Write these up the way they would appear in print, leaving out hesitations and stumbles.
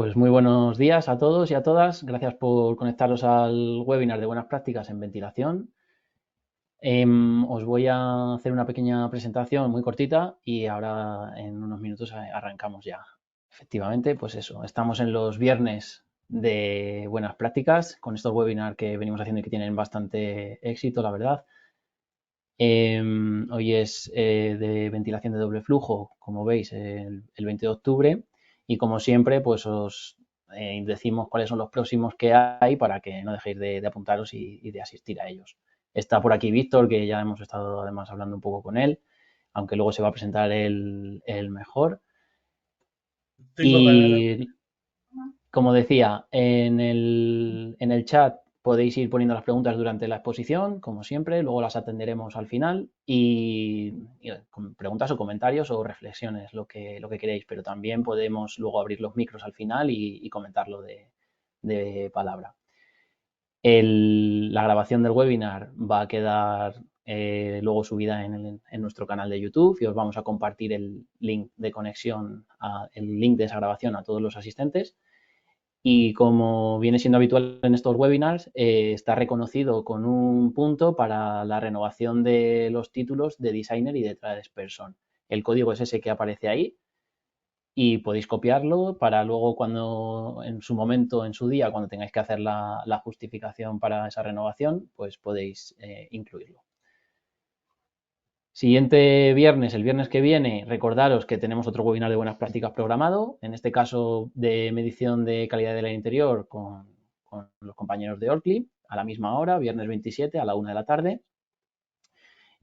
Pues muy buenos días a todos y a todas. Gracias por conectaros al webinar de buenas prácticas en ventilación. Os voy a hacer una pequeña presentación muy cortita y ahora en unos minutos arrancamos ya. Efectivamente, pues eso, estamos en los viernes de buenas prácticas con estos webinars que venimos haciendo y que tienen bastante éxito, la verdad. Hoy es de ventilación de doble flujo, como veis, el 20 de octubre. Y como siempre, pues os decimos cuáles son los próximos que hay para que no dejéis de apuntaros y de asistir a ellos. Está por aquí Víctor, que ya hemos estado además hablando un poco con él, aunque luego se va a presentar el mejor. Tengo ganas. Y como decía, en el chat podéis ir poniendo las preguntas durante la exposición, como siempre, luego las atenderemos al final y con preguntas o comentarios o reflexiones, lo que queréis, pero también podemos luego abrir los micros al final y comentarlo de palabra. La grabación del webinar va a quedar luego subida en nuestro canal de YouTube y os vamos a compartir el link de conexión, el link de esa grabación a todos los asistentes. Y como viene siendo habitual en estos webinars, está reconocido con un punto para la renovación de los títulos de designer y de tradesperson. El código es ese que aparece ahí y podéis copiarlo para luego cuando en su momento, en su día, cuando tengáis que hacer la justificación para esa renovación, pues podéis incluirlo. Siguiente viernes, el viernes que viene, recordaros que tenemos otro webinar de buenas prácticas programado, en este caso de medición de calidad del aire interior con los compañeros de Orcli, a la misma hora, viernes 27 a la 1 de la tarde.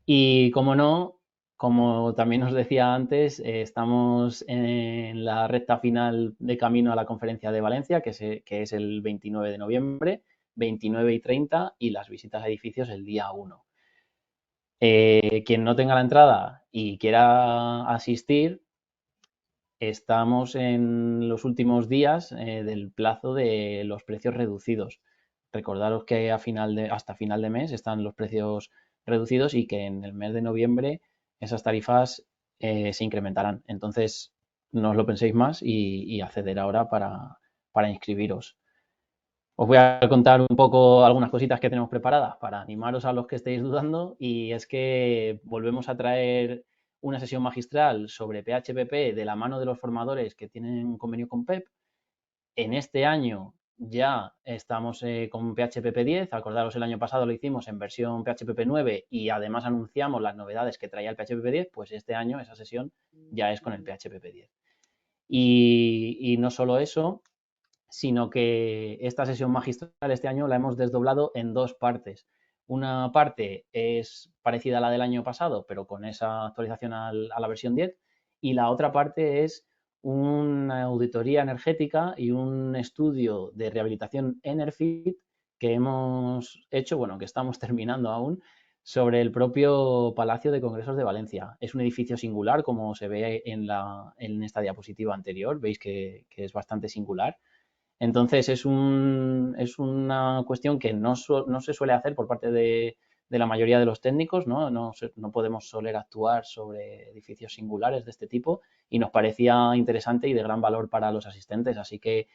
Y como no, como también os decía antes, estamos en la recta final de camino a la conferencia de Valencia, que es el 29 de noviembre, 29 y 30, y las visitas a edificios el día 1. Quien no tenga la entrada y quiera asistir, estamos en los últimos días del plazo de los precios reducidos. Recordaros que hasta final de mes están los precios reducidos y que en el mes de noviembre esas tarifas se incrementarán. Entonces, no os lo penséis más y acceder ahora para inscribiros. Os voy a contar un poco algunas cositas que tenemos preparadas para animaros a los que estéis dudando y es que volvemos a traer una sesión magistral sobre PHPP de la mano de los formadores que tienen un convenio con PEP. En este año ya estamos con PHPP 10, acordaros el año pasado lo hicimos en versión PHPP 9 y además anunciamos las novedades que traía el PHPP 10, pues este año esa sesión ya es con el PHPP 10. Y no solo eso, sino que esta sesión magistral este año la hemos desdoblado en dos partes. Una parte es parecida a la del año pasado, pero con esa actualización a la versión 10, y la otra parte es una auditoría energética y un estudio de rehabilitación Enerfit que hemos hecho, bueno, que estamos terminando aún, sobre el propio Palacio de Congresos de Valencia. Es un edificio singular, como se ve en esta diapositiva anterior, veis que es bastante singular. Entonces es una cuestión que no se suele hacer por parte de la mayoría de los técnicos, ¿no? No podemos soler actuar sobre edificios singulares de este tipo y nos parecía interesante y de gran valor para los asistentes. Así que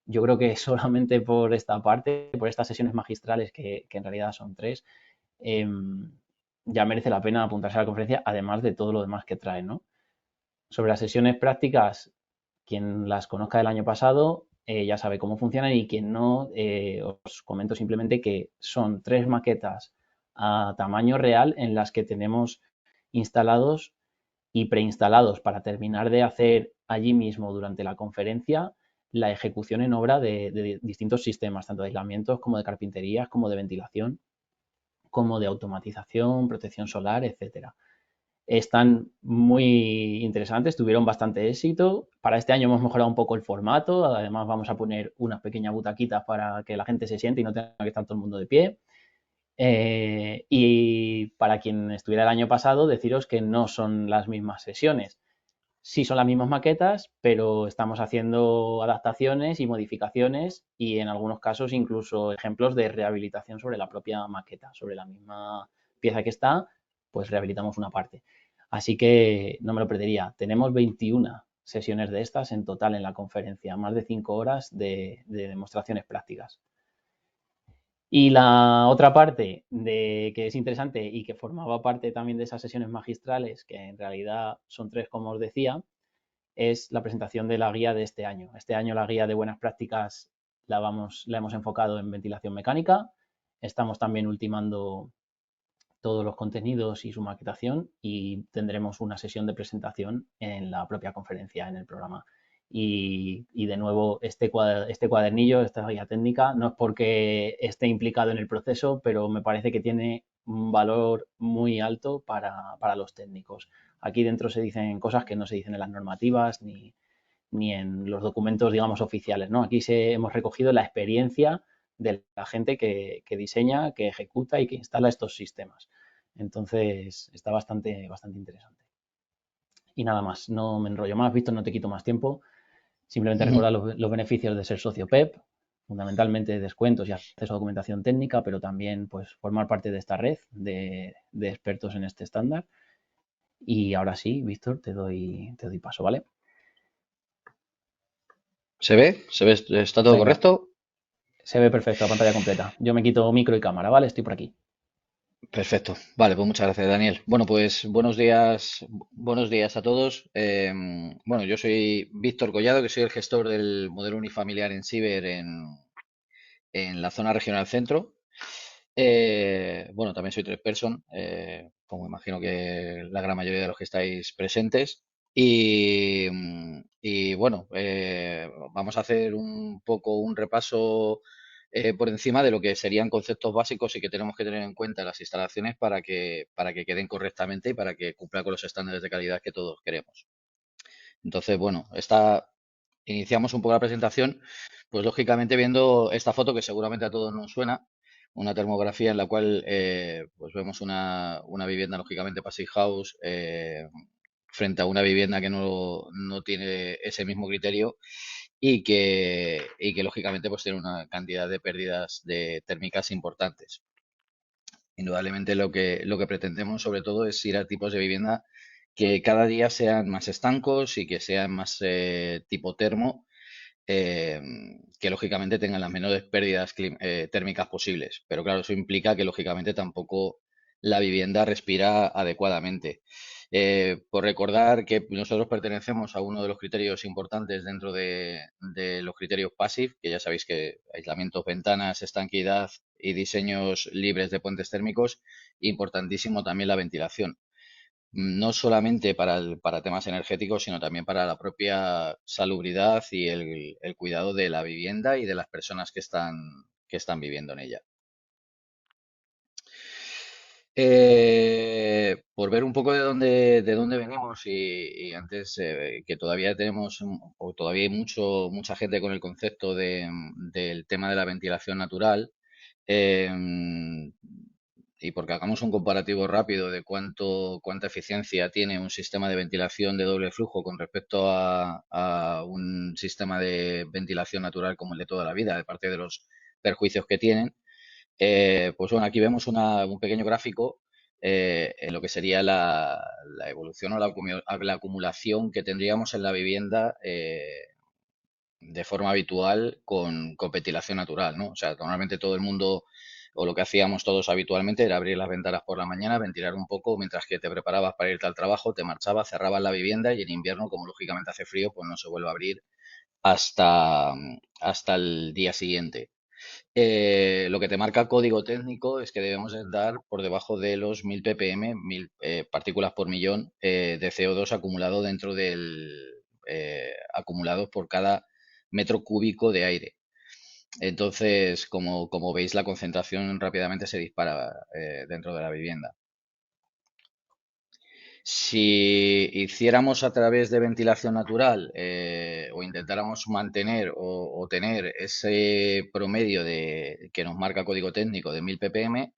yo creo que solamente por esta parte, por estas sesiones magistrales, que en realidad son tres, eh, ya merece la pena apuntarse a la conferencia, además de todo lo demás que trae, ¿no? Sobre las sesiones prácticas, quien las conozca del año pasado ya sabe cómo funcionan y quien no, os comento simplemente que son tres maquetas a tamaño real en las que tenemos instalados y preinstalados para terminar de hacer allí mismo durante la conferencia la ejecución en obra de distintos sistemas, tanto de aislamientos como de carpinterías, como de ventilación, como de automatización, protección solar, etcétera. Están muy interesantes, tuvieron bastante éxito. Para este año hemos mejorado un poco el formato, además vamos a poner unas pequeñas butaquitas para que la gente se siente y no tenga que estar todo el mundo de pie. Y para quien estuviera el año pasado, deciros que no son las mismas sesiones. Sí son las mismas maquetas, pero estamos haciendo adaptaciones y modificaciones y en algunos casos incluso ejemplos de rehabilitación sobre la propia maqueta, sobre la misma pieza que está, pues rehabilitamos una parte. Así que no me lo perdería. Tenemos 21 sesiones de estas en total en la conferencia, más de 5 horas de demostraciones prácticas. Y la otra parte que es interesante y que formaba parte también de esas sesiones magistrales, que en realidad son 3, como os decía, es la presentación de la guía de este año. Este año la guía de buenas prácticas la hemos enfocado en ventilación mecánica. Estamos también ultimando todos los contenidos y su maquetación, y tendremos una sesión de presentación en la propia conferencia, en el programa. Y de nuevo, este cuadernillo, esta guía técnica, no es porque esté implicado en el proceso, pero me parece que tiene un valor muy alto para los técnicos. Aquí dentro se dicen cosas que no se dicen en las normativas ni en los documentos, digamos, oficiales, ¿no? Aquí hemos recogido la experiencia de la gente que diseña, que ejecuta y que instala estos sistemas. Entonces, está bastante interesante. Y nada más, no me enrollo más, Víctor, no te quito más tiempo. Simplemente Ujú. recordar los beneficios de ser socio PEP, fundamentalmente descuentos y acceso a documentación técnica, pero también pues formar parte de esta red de expertos en este estándar. Y ahora sí, Víctor, te doy paso, ¿vale? ¿Se ve? ¿Se ve? ¿Está todo Venga, correcto? se ve perfecto, la pantalla completa. Yo me quito micro y cámara, ¿vale? Estoy por aquí. Perfecto. Vale, pues muchas gracias, Daniel. Bueno, pues buenos días a todos. Bueno, yo soy Víctor Collado, que soy el gestor del modelo unifamiliar en Ciber en la zona regional centro. Bueno, también soy tres person, como imagino que la gran mayoría de los que estáis presentes. Y bueno, vamos a hacer un poco un repaso por encima de lo que serían conceptos básicos y que tenemos que tener en cuenta en las instalaciones para que queden correctamente y para que cumplan con los estándares de calidad que todos queremos. Entonces, bueno, iniciamos un poco la presentación, pues lógicamente viendo esta foto que seguramente a todos nos suena, una termografía en la cual pues vemos una vivienda, lógicamente Passive House, frente a una vivienda que no tiene ese mismo criterio y que lógicamente pues tiene una cantidad de pérdidas térmicas importantes. Indudablemente lo que pretendemos sobre todo es ir a tipos de vivienda que cada día sean más estancos y que sean más tipo termo, eh, que lógicamente tengan las menores pérdidas térmicas posibles. Pero claro, eso implica que lógicamente tampoco la vivienda respira adecuadamente. Por recordar que nosotros pertenecemos a uno de los criterios importantes dentro de los criterios PASIF, que ya sabéis que aislamientos, ventanas, estanqueidad y diseños libres de puentes térmicos, importantísimo también la ventilación. No solamente para temas energéticos, sino también para la propia salubridad y el cuidado de la vivienda y de las personas que están viviendo en ella. Por ver un poco de dónde venimos y antes que todavía tenemos o todavía hay mucha gente con el concepto del tema de la ventilación natural, y porque hagamos un comparativo rápido de cuánta eficiencia tiene un sistema de ventilación de doble flujo con respecto a un sistema de ventilación natural como el de toda la vida, de parte de los perjuicios que tienen. Pues bueno, aquí vemos un pequeño gráfico en lo que sería la evolución o la acumulación que tendríamos en la vivienda de forma habitual con ventilación natural, ¿no? O sea, normalmente todo el mundo, o lo que hacíamos todos habitualmente, era abrir las ventanas por la mañana, ventilar un poco, mientras que te preparabas para irte al trabajo, te marchabas, cerrabas la vivienda y en invierno, como lógicamente hace frío, pues no se vuelve a abrir hasta el día siguiente. Lo que te marca código técnico es que debemos de dar por debajo de los 1000 ppm, 1000 partículas por millón de CO2 acumulado acumulados por cada metro cúbico de aire. Entonces, como veis, la concentración rápidamente se dispara dentro de la vivienda. Si hiciéramos a través de ventilación natural o intentáramos mantener o tener ese promedio que nos marca código técnico de 1000 ppm,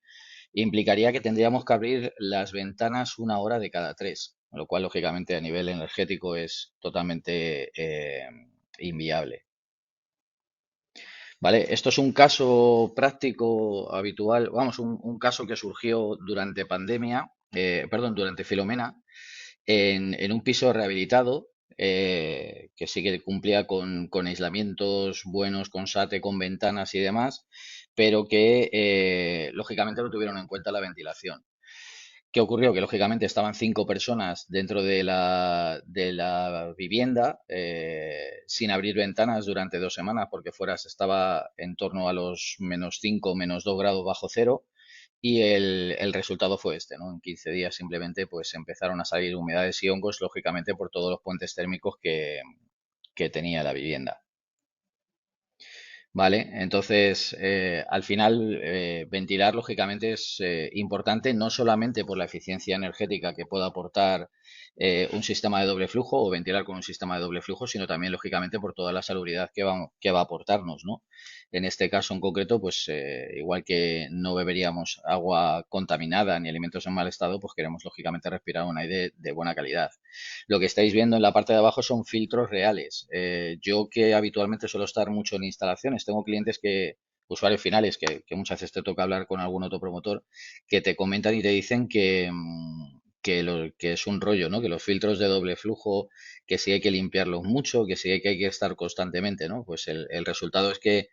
implicaría que tendríamos que abrir las ventanas una hora de cada tres, lo cual lógicamente a nivel energético es totalmente inviable. ¿Vale? Esto es un caso práctico habitual, vamos, un caso que surgió durante pandemia, perdón, durante Filomena, en un piso rehabilitado que sí que cumplía con aislamientos buenos, con SATE, con ventanas y demás, pero que lógicamente no tuvieron en cuenta la ventilación. ¿Qué ocurrió? Que lógicamente estaban 5 personas dentro de la vivienda sin abrir ventanas durante 2 semanas porque fuera se estaba en torno a los -5, -2 grados bajo cero y el resultado fue este, ¿no? En 15 días simplemente pues empezaron a salir humedades y hongos, lógicamente por todos los puentes térmicos que tenía la vivienda. Vale, entonces al final ventilar lógicamente es importante no solamente por la eficiencia energética que pueda aportar un sistema de doble flujo o ventilar con un sistema de doble flujo, sino también lógicamente por toda la salubridad que va a aportarnos, ¿no? En este caso en concreto, pues igual que no beberíamos agua contaminada ni alimentos en mal estado, pues queremos lógicamente respirar un aire de buena calidad. Lo que estáis viendo en la parte de abajo son filtros reales. Yo que habitualmente suelo estar mucho en instalaciones, tengo clientes usuarios finales, que muchas veces te toca hablar con algún otro promotor, que te comentan y te dicen que es un rollo, ¿no? Que los filtros de doble flujo, que sí hay que limpiarlos mucho, que sí hay que estar constantemente, ¿no? Pues el resultado es que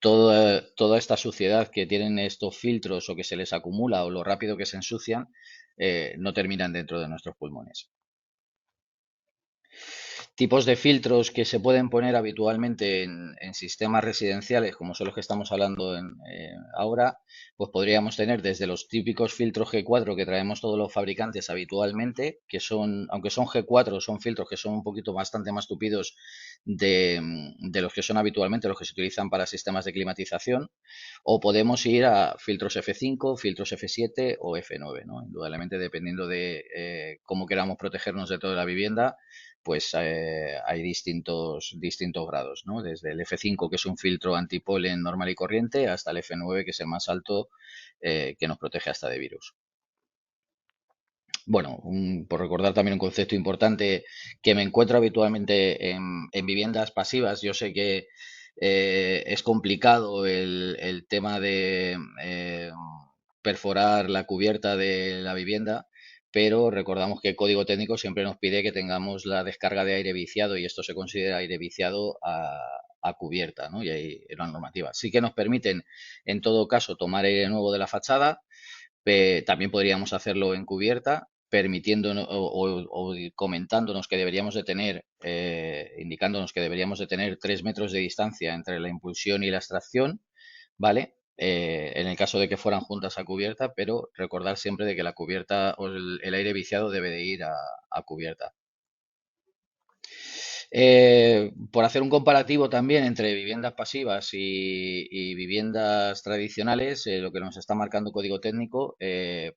toda esta suciedad que tienen estos filtros o que se les acumula o lo rápido que se ensucian, no terminan dentro de nuestros pulmones. Tipos de filtros que se pueden poner habitualmente en sistemas residenciales, como son los que estamos hablando ahora, pues podríamos tener desde los típicos filtros G4 que traemos todos los fabricantes habitualmente, que son, aunque son G4, son filtros que son un poquito bastante más tupidos de los que son habitualmente los que se utilizan para sistemas de climatización, o podemos ir a filtros F5, filtros F7 o F9, ¿no? Indudablemente dependiendo de cómo queramos protegernos de toda la vivienda, pues hay distintos grados, ¿no? Desde el F5, que es un filtro antipolen normal y corriente, hasta el F9, que es el más alto, que nos protege hasta de virus. Bueno, por recordar también un concepto importante que me encuentro habitualmente en viviendas pasivas, yo sé que es complicado el tema de perforar la cubierta de la vivienda, pero recordamos que el código técnico siempre nos pide que tengamos la descarga de aire viciado y esto se considera aire viciado a cubierta, ¿no? Y hay una normativa. Sí que nos permiten, en todo caso, tomar aire nuevo de la fachada. También podríamos hacerlo en cubierta, permitiéndonos o comentándonos que deberíamos de tener, indicándonos que deberíamos de tener 3 metros de distancia entre la impulsión y la extracción, ¿vale? En el caso de que fueran juntas a cubierta, pero recordar siempre de que la cubierta o el aire viciado debe de ir a cubierta. Por hacer un comparativo también entre viviendas pasivas y viviendas tradicionales, lo que nos está marcando código técnico,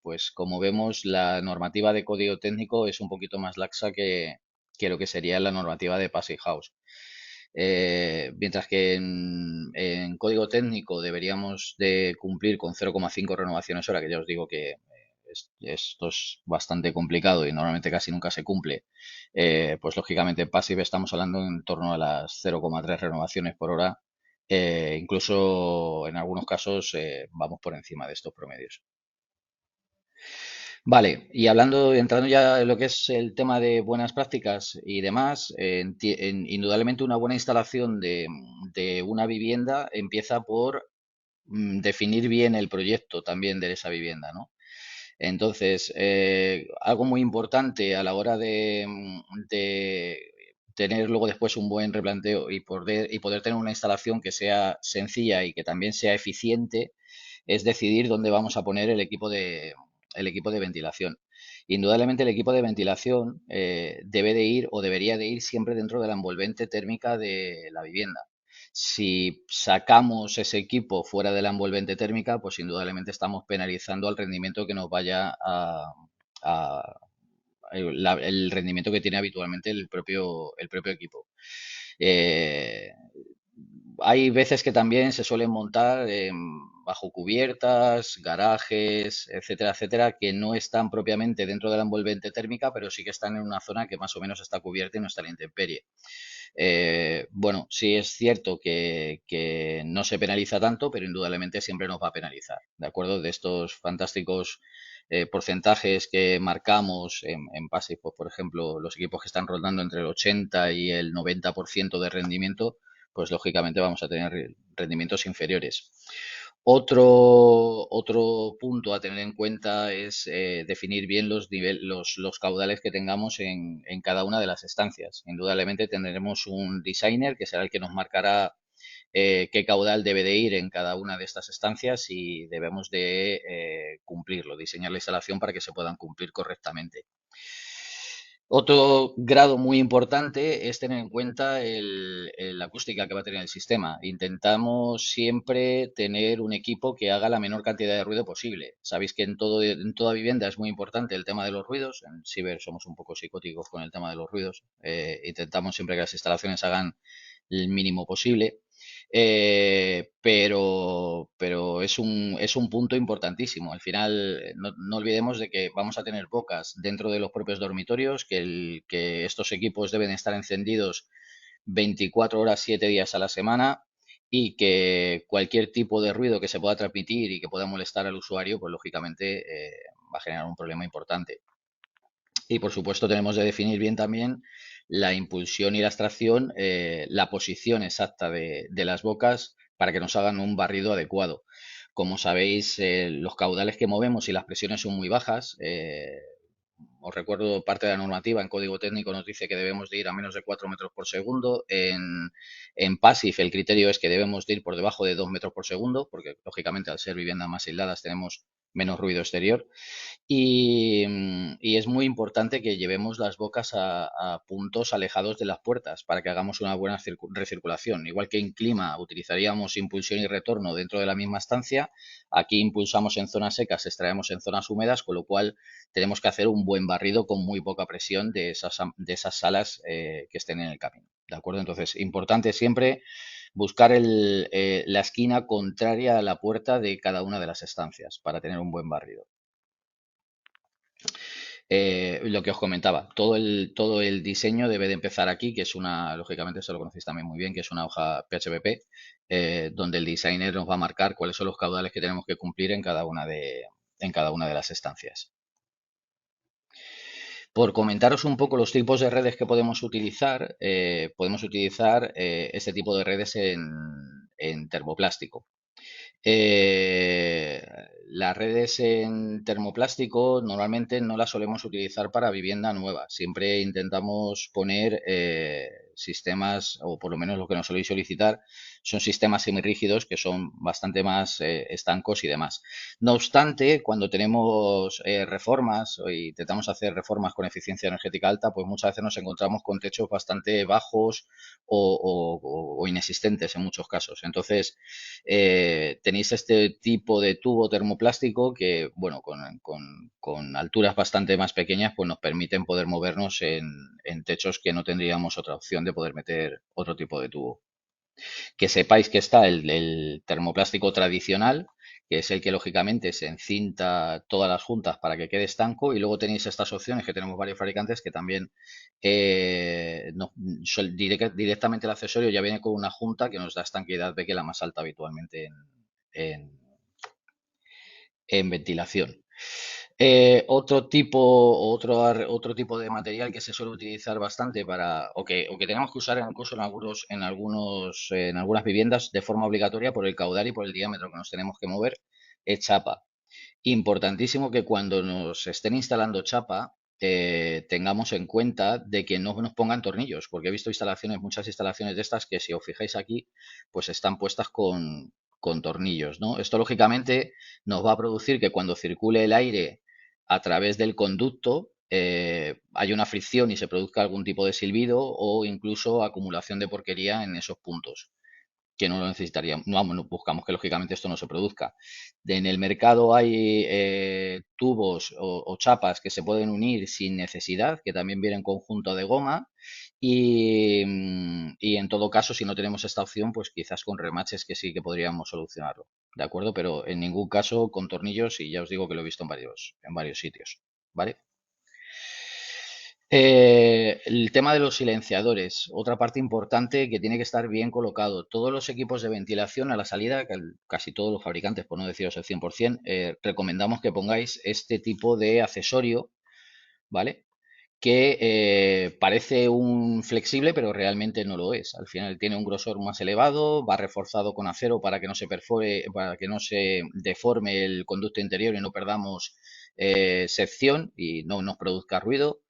pues como vemos, la normativa de código técnico es un poquito más laxa que lo que sería la normativa de Passive House. Mientras que en código técnico deberíamos de cumplir con 0,5 renovaciones hora, que ya os digo que esto es bastante complicado y normalmente casi nunca se cumple, pues lógicamente en Passive estamos hablando en torno a las 0,3 renovaciones por hora, incluso en algunos casos vamos por encima de estos promedios. Vale, y entrando ya en lo que es el tema de buenas prácticas y demás, indudablemente una buena instalación de una vivienda empieza por definir bien el proyecto también de esa vivienda, ¿no? Entonces, algo muy importante a la hora de tener luego después un buen replanteo y poder tener una instalación que sea sencilla y que también sea eficiente, es decidir dónde vamos a poner el equipo de ventilación. Indudablemente el equipo de ventilación debe de ir o debería de ir siempre dentro de la envolvente térmica de la vivienda. Si sacamos ese equipo fuera de la envolvente térmica, pues indudablemente estamos penalizando al rendimiento que nos vaya a- el rendimiento que tiene habitualmente el propio equipo. Eh, Hay veces que también se suelen montar bajo cubiertas, garajes, etcétera, etcétera, que no están propiamente dentro de la envolvente térmica, pero sí que están en una zona que más o menos está cubierta y no está a la intemperie. Bueno, sí es cierto que no se penaliza tanto, pero indudablemente siempre nos va a penalizar, ¿de acuerdo? De estos fantásticos porcentajes que marcamos en PASIF, pues, por ejemplo, los equipos que están rondando entre el 80 y el 90% de rendimiento, pues lógicamente vamos a tener rendimientos inferiores. Otro punto a tener en cuenta es definir bien los caudales que tengamos en cada una de las estancias. Indudablemente tendremos un designer que será el que nos marcará qué caudal debe de ir en cada una de estas estancias y debemos de cumplirlo, diseñar la instalación para que se puedan cumplir correctamente. Otro grado muy importante es tener en cuenta la acústica que va a tener el sistema. Intentamos siempre tener un equipo que haga la menor cantidad de ruido posible. Sabéis que en toda vivienda es muy importante el tema de los ruidos. En Ciber somos un poco psicóticos con el tema de los ruidos. Intentamos siempre que las instalaciones hagan el mínimo posible. Pero es un punto importantísimo. Al final, no olvidemos de que vamos a tener bocas dentro de los propios dormitorios, que estos equipos deben estar encendidos 24 horas, 7 días a la semana y que cualquier tipo de ruido que se pueda transmitir y que pueda molestar al usuario, pues lógicamente va a generar un problema importante. Y por supuesto tenemos de definir bien también la impulsión y la extracción, la posición exacta de las bocas para que nos hagan un barrido adecuado. Como sabéis, los caudales que movemos y las presiones son muy bajas. Os recuerdo parte de la normativa en código técnico nos dice que debemos de ir a menos de 4 metros por segundo. En PASIF el criterio es que debemos de ir por debajo de 2 metros por segundo, porque lógicamente al ser viviendas más aisladas tenemos menos ruido exterior. Y es muy importante que llevemos las bocas a puntos alejados de las puertas para que hagamos una buena recirculación. Igual que en clima utilizaríamos impulsión y retorno dentro de la misma estancia, aquí impulsamos en zonas secas, extraemos en zonas húmedas, con lo cual tenemos que hacer un buen barrido con muy poca presión de esas salas que estén en el camino. ¿De acuerdo? Entonces, importante siempre buscar la esquina contraria a la puerta de cada una de las estancias para tener un buen barrido. Lo que os comentaba, todo el diseño debe de empezar aquí, que es lógicamente eso lo conocéis también muy bien, que es una hoja PHP, donde el designer nos va a marcar cuáles son los caudales que tenemos que cumplir en cada una de las estancias. Por comentaros un poco los tipos de redes que podemos utilizar este tipo de redes en termoplástico. Las redes en termoplástico normalmente no las solemos utilizar para vivienda nueva. Siempre intentamos poner sistemas, o por lo menos lo que nos soléis solicitar, son sistemas semirrígidos que son bastante más estancos y demás. No obstante, cuando tenemos reformas o intentamos hacer reformas con eficiencia energética alta, pues muchas veces nos encontramos con techos bastante bajos o inexistentes en muchos casos. Entonces, tenéis este tipo de tubo termoplástico que, bueno, con alturas bastante más pequeñas, pues nos permiten poder movernos en techos que no tendríamos otra opción de poder meter otro tipo de tubo. Que sepáis que está el termoplástico tradicional, que es el que lógicamente se encinta todas las juntas para que quede estanco, y luego tenéis estas opciones que tenemos varios fabricantes que también directamente el accesorio ya viene con una junta que nos da estanqueidad de que la más alta habitualmente en, en ventilación. Otro tipo de material que se suele utilizar bastante o que tenemos que usar incluso en algunas viviendas de forma obligatoria por el caudal y por el diámetro que nos tenemos que mover, es chapa. Importantísimo que cuando nos estén instalando chapa, tengamos en cuenta de que no nos pongan tornillos, porque he visto muchas instalaciones de estas que si os fijáis aquí, pues están puestas con tornillos, ¿no? Esto lógicamente nos va a producir que cuando circule el aire a través del conducto hay una fricción y se produzca algún tipo de silbido o incluso acumulación de porquería en esos puntos que no lo necesitaríamos. No, buscamos que lógicamente esto no se produzca. En el mercado hay tubos o chapas que se pueden unir sin necesidad, que también vienen conjunto de goma. Y en todo caso, si no tenemos esta opción, pues quizás con remaches que sí que podríamos solucionarlo. ¿De acuerdo? Pero en ningún caso con tornillos, y ya os digo que lo he visto en varios sitios. ¿Vale? El tema de los silenciadores, otra parte importante que tiene que estar bien colocado. Todos los equipos de ventilación a la salida, casi todos los fabricantes, por no deciros el 100%, recomendamos que pongáis este tipo de accesorio, ¿vale? Que parece un flexible, pero realmente no lo es. Al final tiene un grosor más elevado, va reforzado con acero para que no se perfore, para que no se deforme el conducto interior y no perdamos sección y no nos produzca ruido.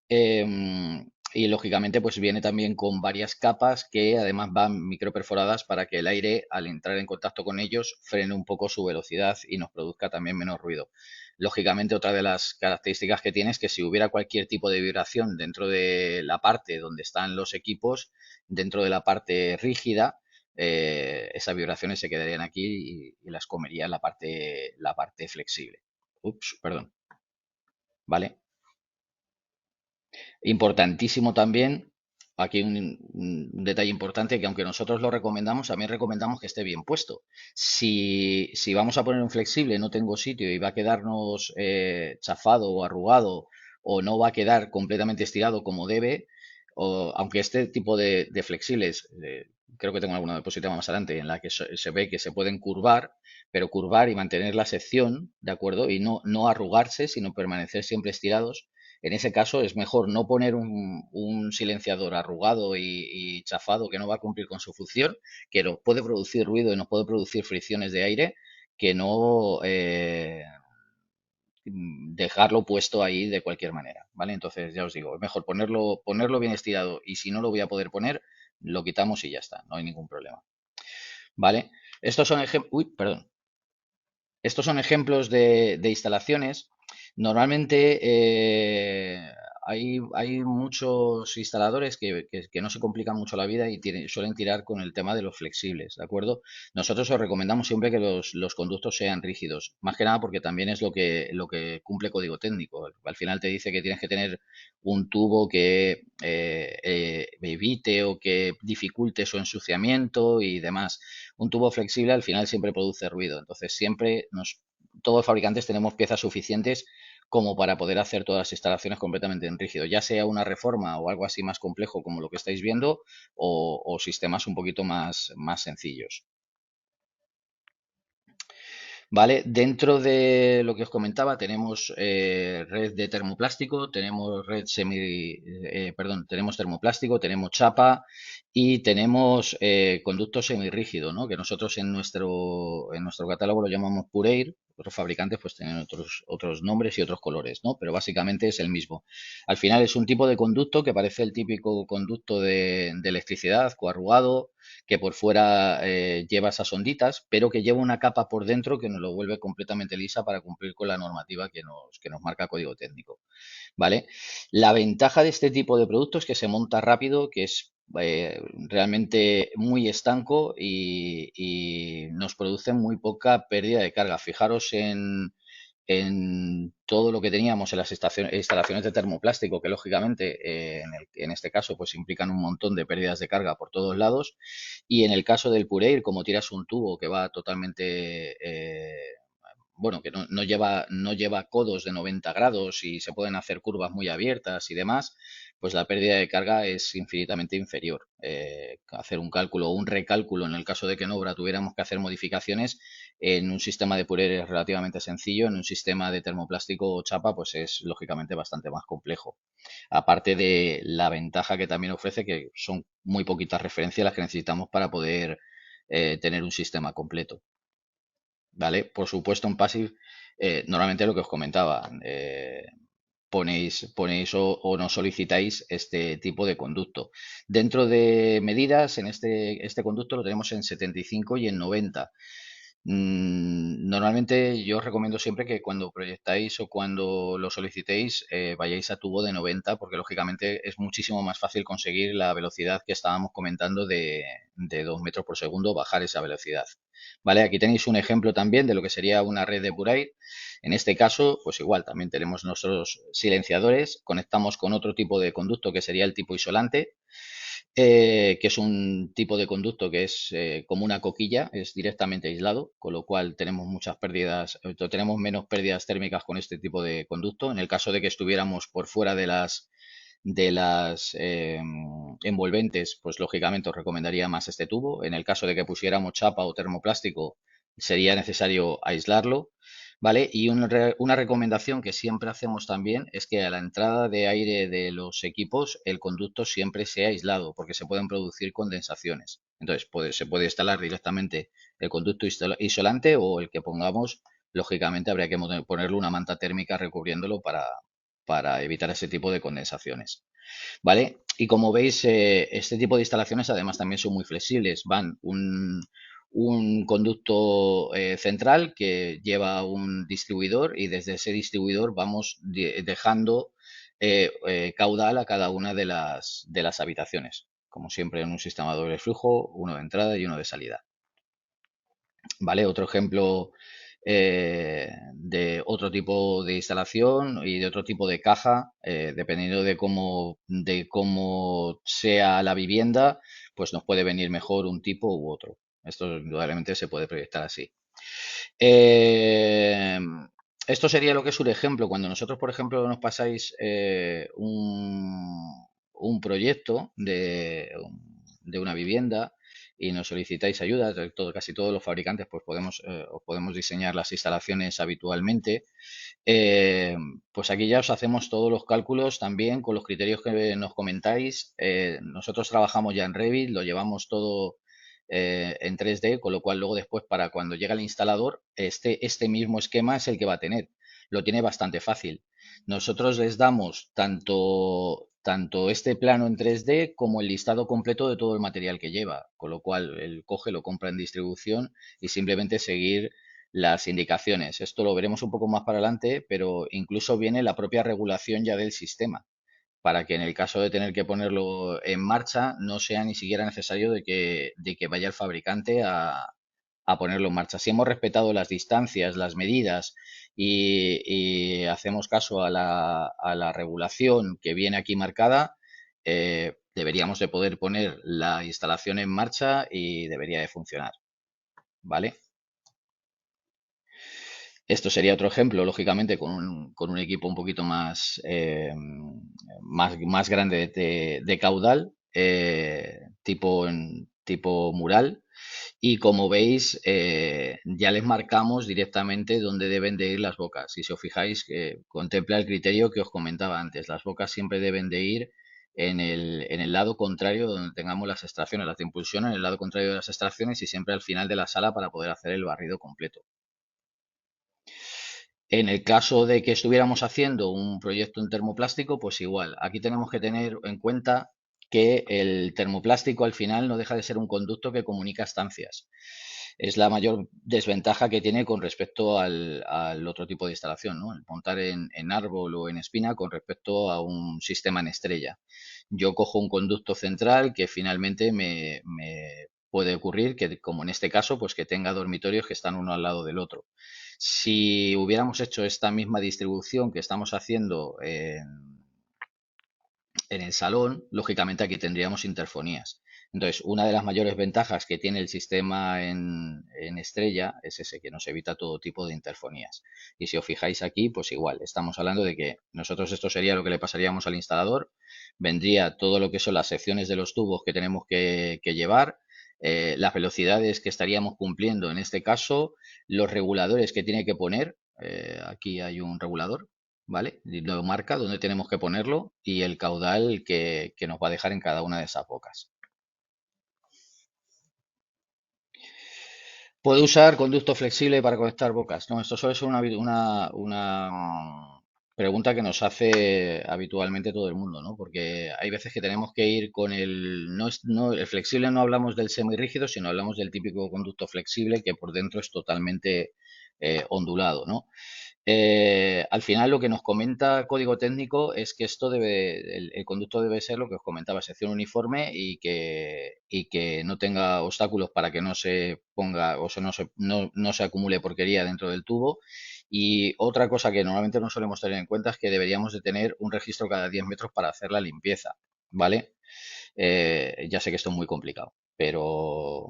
Y lógicamente pues viene también con varias capas que además van microperforadas para que el aire al entrar en contacto con ellos frene un poco su velocidad y nos produzca también menos ruido. Lógicamente otra de las características que tiene es que si hubiera cualquier tipo de vibración dentro de la parte donde están los equipos, dentro de la parte rígida, esas vibraciones se quedarían aquí y las comería la parte flexible. Ups, perdón. ¿Vale? Importantísimo también, aquí un detalle importante, que aunque nosotros lo recomendamos, también recomendamos que esté bien puesto. Si vamos a poner un flexible, no tengo sitio y va a quedarnos chafado o arrugado o no va a quedar completamente estirado como debe, aunque este tipo de flexibles, creo que tengo alguna diapositiva más adelante en la que se ve que se pueden curvar, pero curvar y mantener la sección, ¿de acuerdo? Y no arrugarse, sino permanecer siempre estirados. En ese caso es mejor no poner un silenciador arrugado y chafado que no va a cumplir con su función, que nos puede producir ruido y nos puede producir fricciones de aire, que no dejarlo puesto ahí de cualquier manera, ¿vale? Entonces ya os digo, es mejor ponerlo bien estirado y si no lo voy a poder poner, lo quitamos y ya está, no hay ningún problema, ¿vale? Estos son ejemplos, uy, perdón, estos son ejemplos de instalaciones. Normalmente hay muchos instaladores que no se complican mucho la vida y suelen tirar con el tema de los flexibles, ¿de acuerdo? Nosotros os recomendamos siempre que los conductos sean rígidos, más que nada porque también es lo que cumple código técnico. Al final te dice que tienes que tener un tubo que evite o que dificulte su ensuciamiento y demás. Un tubo flexible al final siempre produce ruido. Entonces, todos los fabricantes tenemos piezas suficientes como para poder hacer todas las instalaciones completamente en rígido, ya sea una reforma o algo así más complejo como lo que estáis viendo, o sistemas un poquito más sencillos. ¿Vale? Dentro de lo que os comentaba, tenemos red de termoplástico, tenemos tenemos termoplástico, tenemos chapa y tenemos conducto semirrígido, ¿no? Que nosotros en nuestro catálogo lo llamamos Pureir. Otros fabricantes pues tienen otros nombres y otros colores, ¿no? Pero básicamente es el mismo. Al final es un tipo de conducto que parece el típico conducto de electricidad, coarrugado, que por fuera lleva esas onditas, pero que lleva una capa por dentro que nos lo vuelve completamente lisa para cumplir con la normativa que nos marca código técnico, ¿vale? La ventaja de este tipo de producto es que se monta rápido, que es realmente muy estanco y nos produce muy poca pérdida de carga. Fijaros en todo lo que teníamos en las instalaciones de termoplástico, que lógicamente en este caso pues implican un montón de pérdidas de carga por todos lados. Y en el caso del Pureir, como tiras un tubo que va totalmente, bueno, que no lleva codos de 90 grados y se pueden hacer curvas muy abiertas y demás, pues la pérdida de carga es infinitamente inferior. Hacer un cálculo o un recálculo en el caso de que en obra tuviéramos que hacer modificaciones, en un sistema de Purer es relativamente sencillo, en un sistema de termoplástico o chapa, pues es lógicamente bastante más complejo. Aparte de la ventaja que también ofrece, que son muy poquitas referencias las que necesitamos para poder tener un sistema completo. ¿Vale? Por supuesto, en Passive, normalmente lo que os comentaba, ponéis o nos solicitáis este tipo de conducto. Dentro de medidas, en este conducto lo tenemos en 75 y en 90. Normalmente yo os recomiendo siempre que cuando proyectáis o cuando lo solicitéis vayáis a tubo de 90 porque lógicamente es muchísimo más fácil conseguir la velocidad que estábamos comentando de 2 metros por segundo, bajar esa velocidad. ¿Vale? Aquí tenéis un ejemplo también de lo que sería una red de Purair. En este caso, pues igual, también tenemos nuestros silenciadores, conectamos con otro tipo de conducto que sería el tipo isolante, que es un tipo de conducto que es como una coquilla, es directamente aislado, con lo cual tenemos tenemos menos pérdidas térmicas con este tipo de conducto. En el caso de que estuviéramos por fuera de las envolventes, pues lógicamente os recomendaría más este tubo. En el caso de que pusiéramos chapa o termoplástico, sería necesario aislarlo, ¿vale? Y una recomendación que siempre hacemos también es que a la entrada de aire de los equipos el conducto siempre sea aislado, porque se pueden producir condensaciones. Entonces, se puede instalar directamente el conducto isolante o el que pongamos, lógicamente habría que ponerle una manta térmica recubriéndolo para evitar ese tipo de condensaciones. ¿Vale? Y como veis, este tipo de instalaciones además también son muy flexibles. Van un conducto central que lleva un distribuidor y desde ese distribuidor vamos dejando caudal a cada una de las habitaciones. Como siempre en un sistema de doble flujo, uno de entrada y uno de salida. ¿Vale? Otro ejemplo de otro tipo de instalación y de otro tipo de caja, dependiendo de cómo sea la vivienda, pues nos puede venir mejor un tipo u otro. Esto indudablemente se puede proyectar así. Eh, Esto sería lo que es un ejemplo. Cuando nosotros, por ejemplo, nos pasáis un proyecto de una vivienda y nos solicitáis ayuda, casi todos los fabricantes pues os podemos diseñar las instalaciones habitualmente. Eh, pues aquí ya os hacemos todos los cálculos también con los criterios que nos comentáis. Nosotros trabajamos ya en Revit, lo llevamos todo en 3D, con lo cual luego después para cuando llega el instalador, este mismo esquema es el que va a tener. Lo tiene bastante fácil. Nosotros les damos tanto este plano en 3D como el listado completo de todo el material que lleva, con lo cual él coge, lo compra en distribución y simplemente seguir las indicaciones. Esto lo veremos un poco más para adelante, pero incluso viene la propia regulación ya del sistema, para que en el caso de tener que ponerlo en marcha no sea ni siquiera necesario de que vaya el fabricante a ponerlo en marcha. Si hemos respetado las distancias, las medidas y hacemos caso a la regulación que viene aquí marcada, deberíamos de poder poner la instalación en marcha y debería de funcionar. ¿Vale? Esto sería otro ejemplo, lógicamente, con un equipo un poquito más grande de caudal, tipo mural. Y como veis, ya les marcamos directamente dónde deben de ir las bocas. Y si os fijáis, contempla el criterio que os comentaba antes. Las bocas siempre deben de ir en el lado contrario donde tengamos las extracciones, las de impulsión en el lado contrario de las extracciones y siempre al final de la sala para poder hacer el barrido completo. En el caso de que estuviéramos haciendo un proyecto en termoplástico, pues igual. Aquí tenemos que tener en cuenta que el termoplástico al final no deja de ser un conducto que comunica estancias. Es la mayor desventaja que tiene con respecto al otro tipo de instalación, ¿no? El montar en árbol o en espina con respecto a un sistema en estrella. Yo cojo un conducto central que finalmente me puede ocurrir que, como en este caso, pues que tenga dormitorios que están uno al lado del otro. Si hubiéramos hecho esta misma distribución que estamos haciendo en el salón, lógicamente aquí tendríamos interfonías. Entonces, una de las mayores ventajas que tiene el sistema en estrella es ese, que nos evita todo tipo de interfonías. Y si os fijáis aquí, pues igual, estamos hablando de que nosotros esto sería lo que le pasaríamos al instalador, vendría todo lo que son las secciones de los tubos que tenemos que llevar, las velocidades que estaríamos cumpliendo en este caso, los reguladores que tiene que poner, aquí hay un regulador, ¿vale? Y lo marca dónde tenemos que ponerlo y el caudal que nos va a dejar en cada una de esas bocas. ¿Puede usar conducto flexible para conectar bocas? No, esto suele ser una pregunta que nos hace habitualmente todo el mundo, ¿no? Porque hay veces que tenemos que ir con el flexible no hablamos del semirrígido, sino hablamos del típico conducto flexible que por dentro es totalmente ondulado, ¿no? Al final lo que nos comenta código técnico es que el conducto debe ser lo que os comentaba, sección uniforme y que no tenga obstáculos para que no se ponga o no se acumule porquería dentro del tubo. Y otra cosa que normalmente no solemos tener en cuenta es que deberíamos de tener un registro cada 10 metros para hacer la limpieza, ¿vale? Ya sé que esto es muy complicado, pero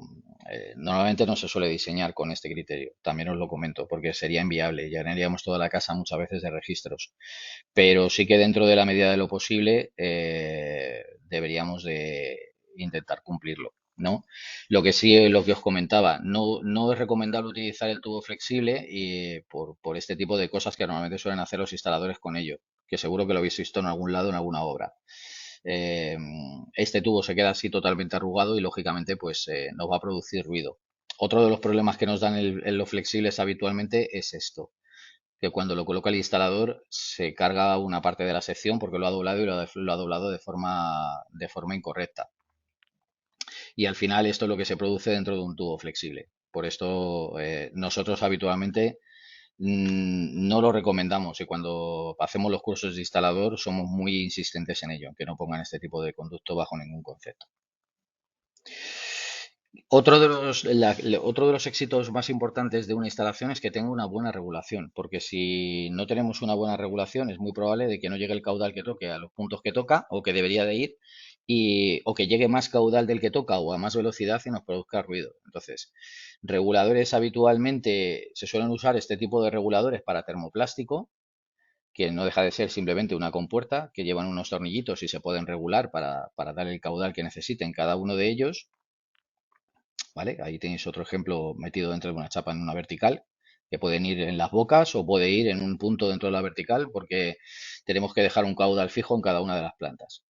normalmente no se suele diseñar con este criterio, también os lo comento, porque sería inviable, llenaríamos toda la casa muchas veces de registros, pero sí que dentro de la medida de lo posible deberíamos de intentar cumplirlo, ¿no? Lo que sí, lo que os comentaba, no es recomendable utilizar el tubo flexible y por este tipo de cosas que normalmente suelen hacer los instaladores con ello, que seguro que lo habéis visto en algún lado, en alguna obra. Eh, este tubo se queda así totalmente arrugado y lógicamente pues nos va a producir ruido. Otro de los problemas que nos dan en los flexibles habitualmente es esto, que cuando lo coloca el instalador se carga una parte de la sección porque lo ha doblado y lo ha doblado de forma incorrecta. Y al final esto es lo que se produce dentro de un tubo flexible. Por esto nosotros habitualmente no lo recomendamos y cuando hacemos los cursos de instalador somos muy insistentes en ello, que no pongan este tipo de conducto bajo ningún concepto. Otro de los éxitos más importantes de una instalación es que tenga una buena regulación, porque si no tenemos una buena regulación es muy probable de que no llegue el caudal que toque a los puntos que toca o que debería de ir o que llegue más caudal del que toca o a más velocidad y nos produzca ruido. Entonces, reguladores habitualmente se suelen usar este tipo de reguladores para termoplástico, que no deja de ser simplemente una compuerta que llevan unos tornillitos y se pueden regular para dar el caudal que necesiten cada uno de ellos. ¿Vale? Ahí tenéis otro ejemplo metido dentro de una chapa en una vertical, que pueden ir en las bocas o puede ir en un punto dentro de la vertical porque tenemos que dejar un caudal fijo en cada una de las plantas.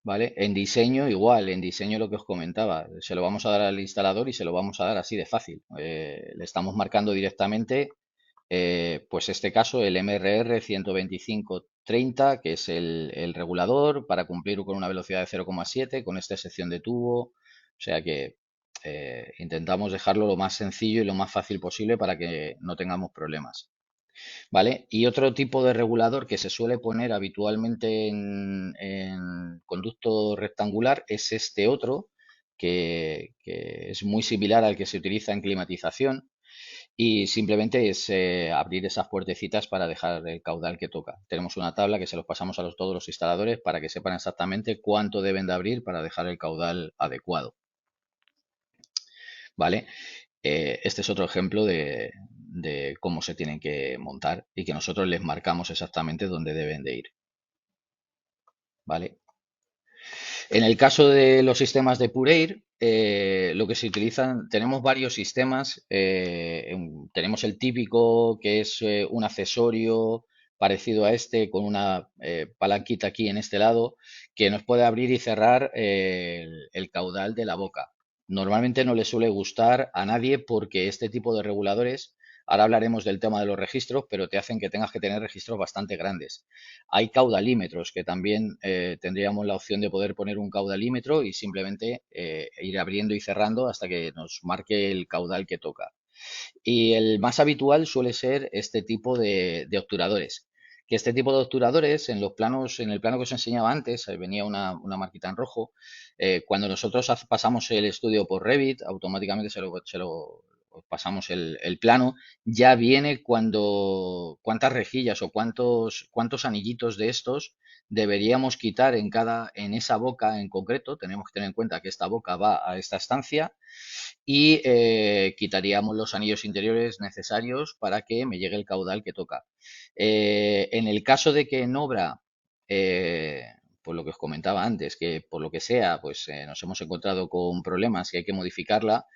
¿Vale? En diseño igual, en diseño lo que os comentaba, se lo vamos a dar al instalador y se lo vamos a dar así de fácil. Le estamos marcando directamente, pues este caso, el MRR 12530, que es el regulador para cumplir con una velocidad de 0,7 con esta sección de tubo. O sea que intentamos dejarlo lo más sencillo y lo más fácil posible para que no tengamos problemas. ¿Vale? Y otro tipo de regulador que se suele poner habitualmente en conducto rectangular es este otro, que es muy similar al que se utiliza en climatización y simplemente es abrir esas puertecitas para dejar el caudal que toca. Tenemos una tabla que se los pasamos a todos los instaladores para que sepan exactamente cuánto deben de abrir para dejar el caudal adecuado. ¿Vale? Este es otro ejemplo de cómo se tienen que montar y que nosotros les marcamos exactamente dónde deben de ir. ¿Vale? En el caso de los sistemas de Pureir, lo que se utilizan, tenemos varios sistemas. Tenemos el típico que es un accesorio parecido a este con una palanquita aquí en este lado que nos puede abrir y cerrar el caudal de la boca. Normalmente no le suele gustar a nadie porque este tipo de reguladores, ahora hablaremos del tema de los registros, pero te hacen que tengas que tener registros bastante grandes. Hay caudalímetros que también tendríamos la opción de poder poner un caudalímetro y simplemente ir abriendo y cerrando hasta que nos marque el caudal que toca. Y el más habitual suele ser este tipo de obturadores. Que este tipo de obturadores, en los planos, en el plano que os enseñaba antes, venía una marquita en rojo. Cuando nosotros pasamos el estudio por Revit, automáticamente os pasamos el plano, ya viene cuántas rejillas o cuántos anillitos de estos deberíamos quitar en esa boca en concreto. Tenemos que tener en cuenta que esta boca va a esta estancia y quitaríamos los anillos interiores necesarios para que me llegue el caudal que toca. En el caso de que en obra, pues lo que os comentaba antes, que por lo que sea, pues nos hemos encontrado con problemas y hay que modificarla,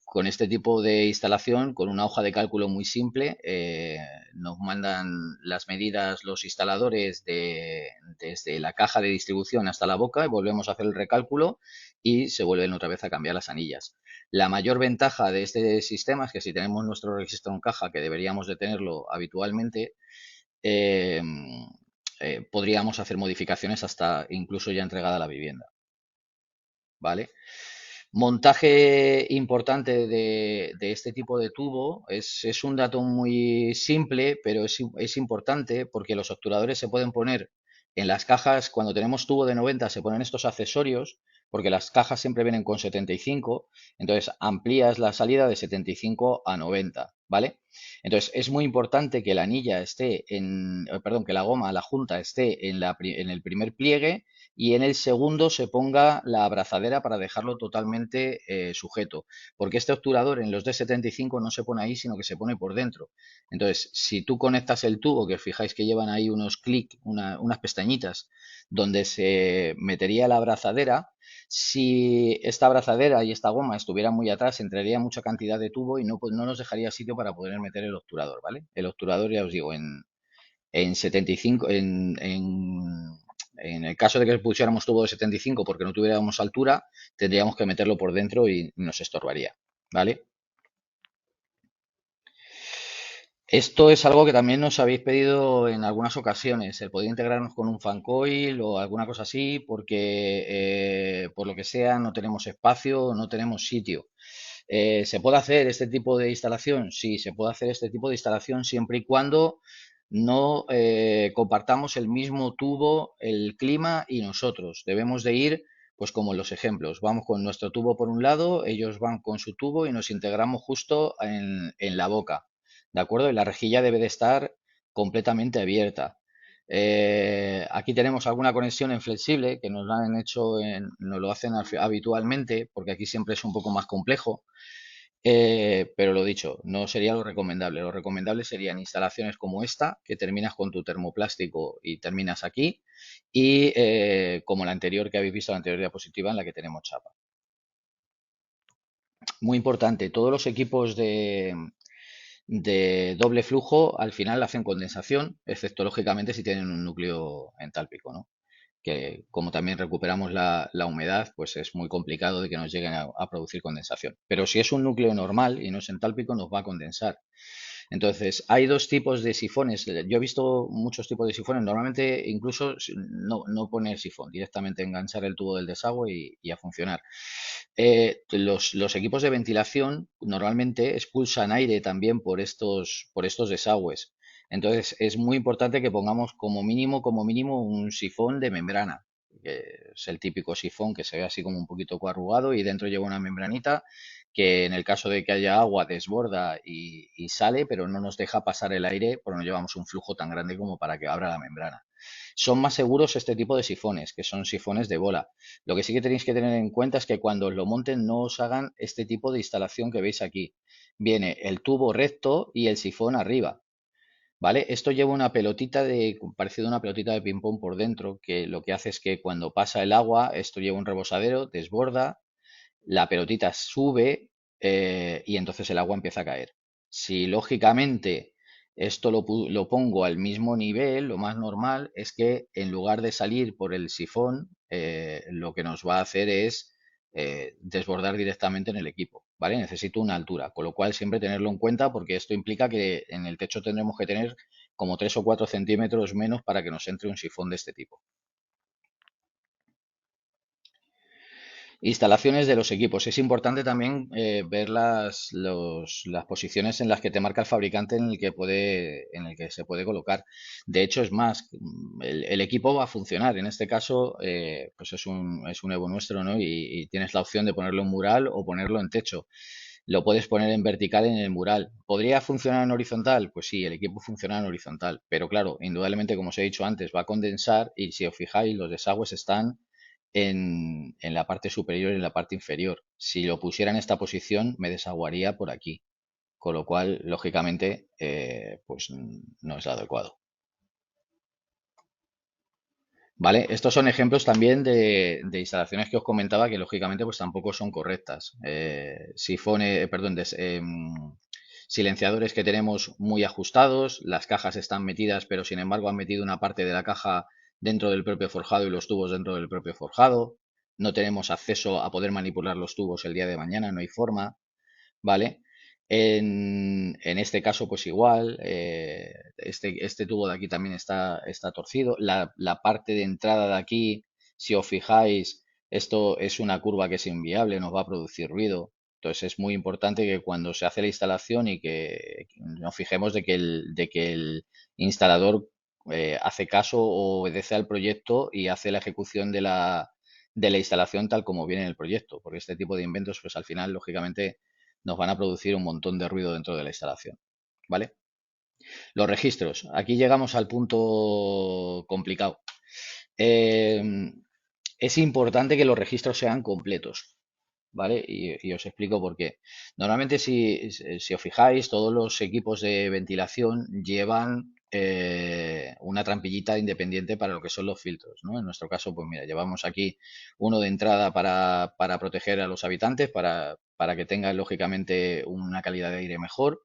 con este tipo de instalación, con una hoja de cálculo muy simple, nos mandan las medidas los instaladores desde la caja de distribución hasta la boca y volvemos a hacer el recálculo y se vuelven otra vez a cambiar las anillas. La mayor ventaja de este sistema es que si tenemos nuestro registro en caja, que deberíamos de tenerlo habitualmente, eh, podríamos hacer modificaciones hasta incluso ya entregada la vivienda. ¿Vale? Montaje importante de este tipo de tubo es un dato muy simple, pero es importante porque los obturadores se pueden poner en las cajas. Cuando tenemos tubo de 90 se ponen estos accesorios porque las cajas siempre vienen con 75, entonces amplías la salida de 75 a 90, ¿vale? Entonces es muy importante que la anilla esté perdón, que la goma, la junta esté en el primer pliegue y en el segundo se ponga la abrazadera para dejarlo totalmente sujeto. Porque este obturador en los D75 no se pone ahí, sino que se pone por dentro. Entonces, si tú conectas el tubo, que os fijáis que llevan ahí unos clics, unas pestañitas, donde se metería la abrazadera, si esta abrazadera y esta goma estuvieran muy atrás, entraría mucha cantidad de tubo y no, no nos dejaría sitio para poder meter el obturador, ¿vale? El obturador, ya os digo, en 75, en el caso de que pusiéramos tubo de 75 porque no tuviéramos altura, tendríamos que meterlo por dentro y nos estorbaría, ¿vale? Esto es algo que también nos habéis pedido en algunas ocasiones, el poder integrarnos con un fan coil o alguna cosa así, porque por lo que sea no tenemos espacio, no tenemos sitio. ¿Se puede hacer este tipo de instalación? Sí, se puede hacer este tipo de instalación siempre y cuando no compartamos el mismo tubo, el clima y nosotros. Debemos de ir, pues como en los ejemplos, vamos con nuestro tubo por un lado, ellos van con su tubo y nos integramos justo en la boca. ¿De acuerdo? Y la rejilla debe de estar completamente abierta. Aquí tenemos alguna conexión en flexible que nos la han hecho, nos lo hacen habitualmente, porque aquí siempre es un poco más complejo. Pero lo dicho, no sería lo recomendable. Lo recomendable serían instalaciones como esta, que terminas con tu termoplástico y terminas aquí, y como la anterior que habéis visto, la anterior diapositiva en la que tenemos chapa. Muy importante, todos los equipos de doble flujo al final hacen condensación, excepto lógicamente si tienen un núcleo entálpico, ¿no? Que como también recuperamos la humedad, pues es muy complicado de que nos lleguen a producir condensación. Pero si es un núcleo normal y no es entálpico, nos va a condensar. Entonces, hay dos tipos de sifones. Yo he visto muchos tipos de sifones. Normalmente, incluso no poner sifón, directamente enganchar el tubo del desagüe y a funcionar. Los equipos de ventilación normalmente expulsan aire también por estos desagües. Entonces, es muy importante que pongamos como mínimo, un sifón de membrana, que es el típico sifón que se ve así como un poquito coarrugado y dentro lleva una membranita que en el caso de que haya agua desborda y sale, pero no nos deja pasar el aire porque no llevamos un flujo tan grande como para que abra la membrana. Son más seguros este tipo de sifones, que son sifones de bola. Lo que sí que tenéis que tener en cuenta es que cuando os lo monten no os hagan este tipo de instalación que veis aquí. Viene el tubo recto y el sifón arriba. ¿Vale? Esto lleva una pelotita parecido a una pelotita de ping-pong por dentro, que lo que hace es que cuando pasa el agua, esto lleva un rebosadero, desborda, la pelotita sube y entonces el agua empieza a caer. Si lógicamente esto lo pongo al mismo nivel, lo más normal es que en lugar de salir por el sifón, lo que nos va a hacer es desbordar directamente en el equipo, ¿vale? Necesito una altura, con lo cual siempre tenerlo en cuenta porque esto implica que en el techo tendremos que tener como 3 o 4 centímetros menos para que nos entre un sifón de este tipo. Instalaciones de los equipos. Es importante también ver las posiciones en las que te marca el fabricante en el que se puede colocar. De hecho, es más, el equipo va a funcionar. En este caso, pues es un Evo nuestro, ¿no? Y tienes la opción de ponerlo en mural o ponerlo en techo. Lo puedes poner en vertical en el mural. ¿Podría funcionar en horizontal? Pues sí, el equipo funciona en horizontal. Pero claro, indudablemente, como os he dicho antes, va a condensar y si os fijáis, los desagües están en la parte superior y en la parte inferior. Si lo pusiera en esta posición, me desaguaría por aquí, con lo cual, lógicamente, pues no es lo adecuado. ¿Vale? Estos son ejemplos también de instalaciones que os comentaba que lógicamente pues tampoco son correctas. Silenciadores que tenemos muy ajustados, las cajas están metidas, pero sin embargo han metido una parte de la caja dentro del propio forjado y los tubos dentro del propio forjado. No tenemos acceso a poder manipular los tubos el día de mañana, no hay forma. ¿Vale? En este caso, pues igual, este tubo de aquí también está torcido. La parte de entrada de aquí, si os fijáis, esto es una curva que es inviable, nos va a producir ruido. Entonces es muy importante que cuando se hace la instalación y que nos fijemos de que el instalador hace caso o obedece al proyecto y hace la ejecución de la instalación tal como viene en el proyecto, porque este tipo de inventos, pues al final, lógicamente, nos van a producir un montón de ruido dentro de la instalación. ¿Vale? Los registros. Aquí llegamos al punto complicado. Eh, es importante que los registros sean completos, ¿vale? Y os explico por qué. Normalmente, si os fijáis, todos los equipos de ventilación llevan una trampillita independiente para lo que son los filtros, ¿no? En nuestro caso, pues mira, llevamos aquí uno de entrada para proteger a los habitantes, para que tengan lógicamente una calidad de aire mejor.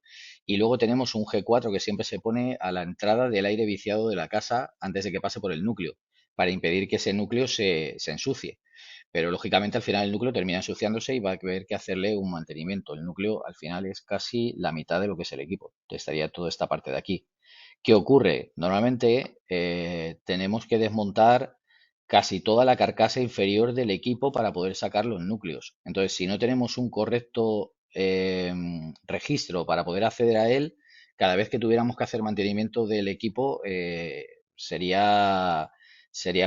Y luego tenemos un G4 que siempre se pone a la entrada del aire viciado de la casa antes de que pase por el núcleo, para impedir que ese núcleo se ensucie. Pero lógicamente al final el núcleo termina ensuciándose y va a haber que hacerle un mantenimiento. El núcleo al final es casi la mitad de lo que es el equipo. Estaría toda esta parte de aquí. ¿Qué ocurre? Normalmente tenemos que desmontar casi toda la carcasa inferior del equipo para poder sacar los núcleos. Entonces, si no tenemos un correcto registro para poder acceder a él, cada vez que tuviéramos que hacer mantenimiento del equipo sería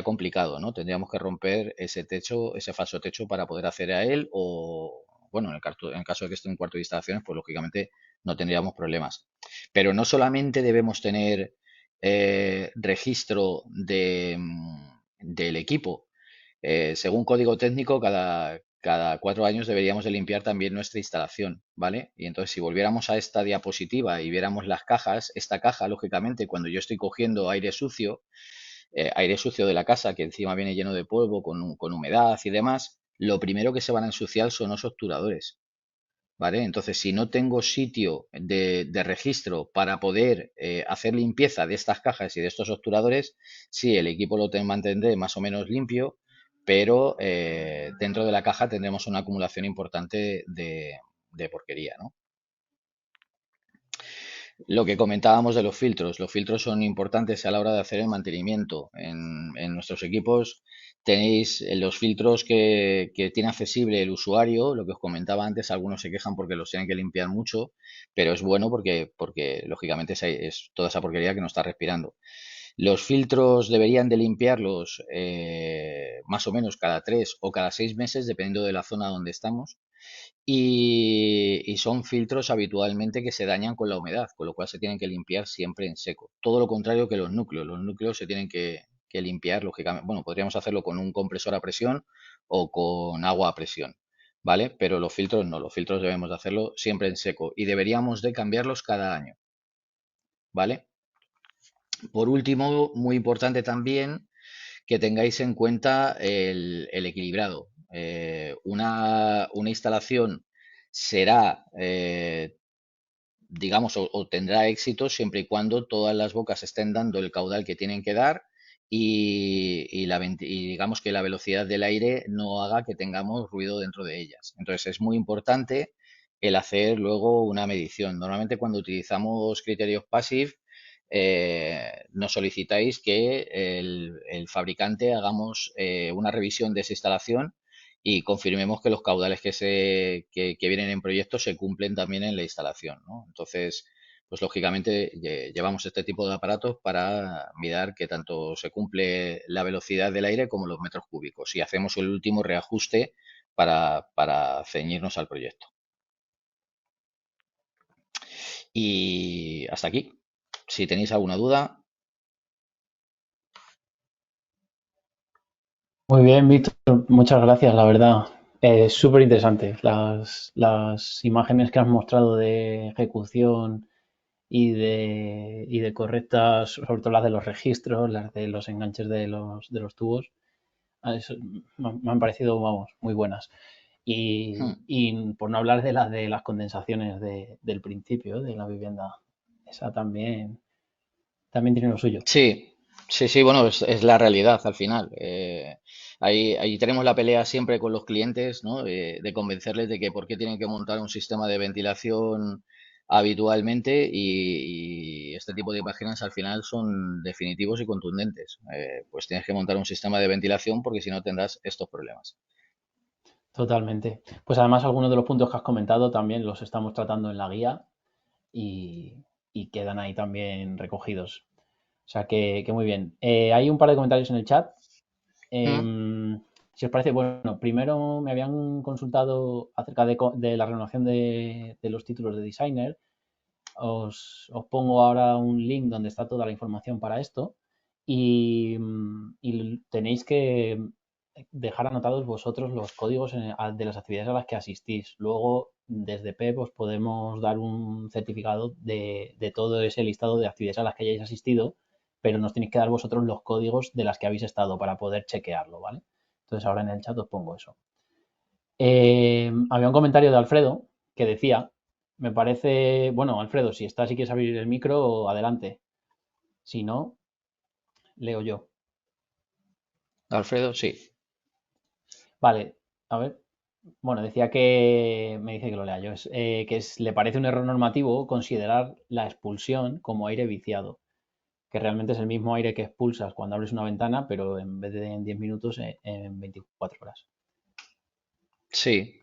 complicado, ¿no? Tendríamos que romper ese techo, ese falso techo para poder acceder a él o, bueno, en el caso de que esté en un cuarto de instalaciones, pues lógicamente no tendríamos problemas. Pero no solamente debemos tener registro del equipo. Según código técnico, cada 4 años deberíamos de limpiar también nuestra instalación, ¿vale? Y entonces, si volviéramos a esta diapositiva y viéramos las cajas, esta caja, lógicamente, cuando yo estoy cogiendo aire sucio de la casa, que encima viene lleno de polvo, con humedad y demás, lo primero que se van a ensuciar son los obturadores. ¿Vale? Entonces, si no tengo sitio de registro para poder hacer limpieza de estas cajas y de estos obturadores, sí, el equipo lo mantendré más o menos limpio, pero dentro de la caja tendremos una acumulación importante de porquería, ¿no? Lo que comentábamos de los filtros son importantes a la hora de hacer el mantenimiento. En nuestros equipos tenéis los filtros que tiene accesible el usuario, lo que os comentaba antes, algunos se quejan porque los tienen que limpiar mucho, pero es bueno porque lógicamente es toda esa porquería que no está respirando. Los filtros deberían de limpiarlos más o menos cada 3 o cada 6 meses, dependiendo de la zona donde estamos. Y son filtros habitualmente que se dañan con la humedad, con lo cual se tienen que limpiar siempre en seco. Todo lo contrario que los núcleos. Los núcleos se tienen que limpiar, lógicamente. Bueno, podríamos hacerlo con un compresor a presión o con agua a presión, ¿vale? Pero los filtros no, los filtros debemos de hacerlo siempre en seco y deberíamos de cambiarlos cada año, ¿vale? Por último, muy importante también que tengáis en cuenta el equilibrado. Una instalación será, digamos, o tendrá éxito siempre y cuando todas las bocas estén dando el caudal que tienen que dar y digamos que la velocidad del aire no haga que tengamos ruido dentro de ellas. Entonces es muy importante el hacer luego una medición. Normalmente cuando utilizamos criterios PASIF nos solicitáis que el fabricante hagamos una revisión de esa instalación y confirmemos que los caudales que vienen en proyecto se cumplen también en la instalación, ¿no? Entonces, pues lógicamente llevamos este tipo de aparatos para mirar que tanto se cumple la velocidad del aire como los metros cúbicos y hacemos el último reajuste para ceñirnos al proyecto. Y hasta aquí. Si tenéis alguna duda, Muy bien, Víctor, muchas gracias, la verdad. Súper interesante las imágenes que has mostrado de ejecución y de correctas, sobre todo las de los registros, las de los enganches de los tubos. Me han parecido, vamos, muy buenas. Y por no hablar de las condensaciones del principio de la vivienda, esa también tiene lo suyo. sí, sí, bueno, es la realidad al final. Ahí tenemos la pelea siempre con los clientes, ¿no? De convencerles de que por qué tienen que montar un sistema de ventilación habitualmente y este tipo de imágenes al final son definitivos y contundentes. Pues tienes que montar un sistema de ventilación porque si no tendrás estos problemas. Totalmente. Pues además algunos de los puntos que has comentado también los estamos tratando en la guía y, y quedan ahí también recogidos. O sea que muy bien. Hay un par de comentarios en el chat. Mm, Si os parece, bueno, primero me habían consultado acerca de la renovación de los títulos de designer. Os pongo ahora un link donde está toda la información para esto y tenéis que dejar anotados vosotros los códigos de las actividades a las que asistís. Luego, desde PEP os podemos dar un certificado de todo ese listado de actividades a las que hayáis asistido, pero nos tenéis que dar vosotros los códigos de las que habéis estado para poder chequearlo, ¿vale? Entonces ahora en el chat os pongo eso. Había un comentario de Alfredo que decía, me parece, bueno, Alfredo, si estás y quieres abrir el micro, adelante. Si no, leo yo. Alfredo, sí. Vale, a ver. Bueno, decía que, me dice que lo lea yo, le parece un error normativo considerar la expulsión como aire viciado, que realmente es el mismo aire que expulsas cuando abres una ventana, pero en vez de en 10 minutos, en 24 horas. Sí.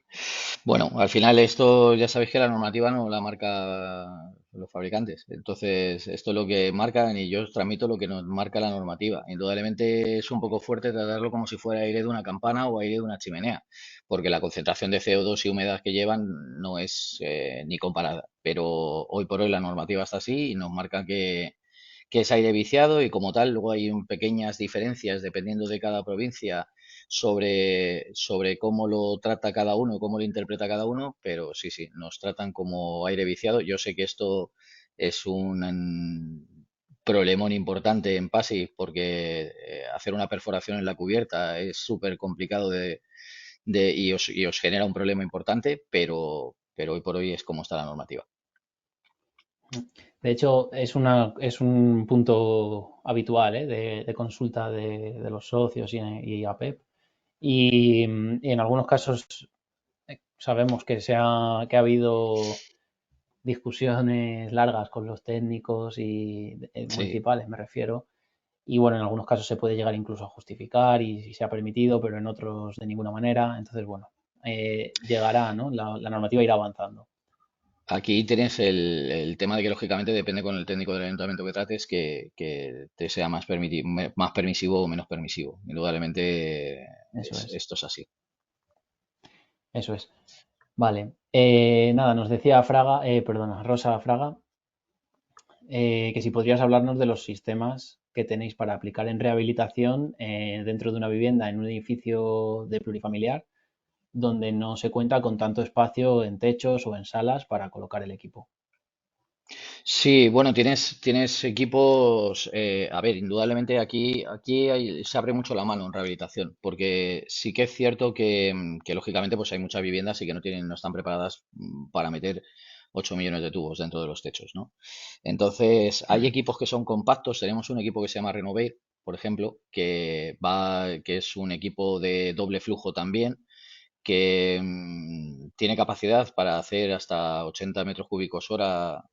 Bueno, al final esto ya sabéis que la normativa no la marca los fabricantes. Entonces, esto es lo que marcan y yo os transmito lo que nos marca la normativa. Indudablemente es un poco fuerte tratarlo como si fuera aire de una campana o aire de una chimenea, porque la concentración de CO2 y humedad que llevan no es ni comparada. Pero hoy por hoy la normativa está así y nos marca que es aire viciado y como tal, luego hay pequeñas diferencias dependiendo de cada provincia sobre cómo lo trata cada uno, cómo lo interpreta cada uno, pero sí, sí, nos tratan como aire viciado. Yo sé que esto es un problemón importante en PASI porque hacer una perforación en la cubierta es súper complicado y os genera un problema importante, pero hoy por hoy es como está la normativa. De hecho, es un punto habitual, de consulta de los socios y APEP. Y en algunos casos sabemos que ha habido discusiones largas con los técnicos y Sí. municipales, me refiero. Y bueno, en algunos casos se puede llegar incluso a justificar y se ha permitido, pero en otros de ninguna manera. Entonces, bueno, llegará, ¿no? La normativa irá avanzando. Aquí tienes el tema de que lógicamente depende con el técnico del ayuntamiento que trates que te sea más permisivo o menos permisivo. Indudablemente Eso es, esto es así. eso es. Vale. Nada, nos decía Fraga, perdona, Rosa Fraga, que si podrías hablarnos de los sistemas que tenéis para aplicar en rehabilitación dentro de una vivienda en un edificio de plurifamiliar donde no se cuenta con tanto espacio en techos o en salas para colocar el equipo. Sí, bueno, tienes equipos, a ver, indudablemente aquí se abre mucho la mano en rehabilitación, porque sí que es cierto que lógicamente pues hay muchas viviendas y que no están preparadas para meter 8 millones de tubos dentro de los techos, ¿no? Entonces, hay equipos que son compactos, tenemos un equipo que se llama Renovate, por ejemplo, que es un equipo de doble flujo también, que tiene capacidad para hacer hasta 80 metros cúbicos hora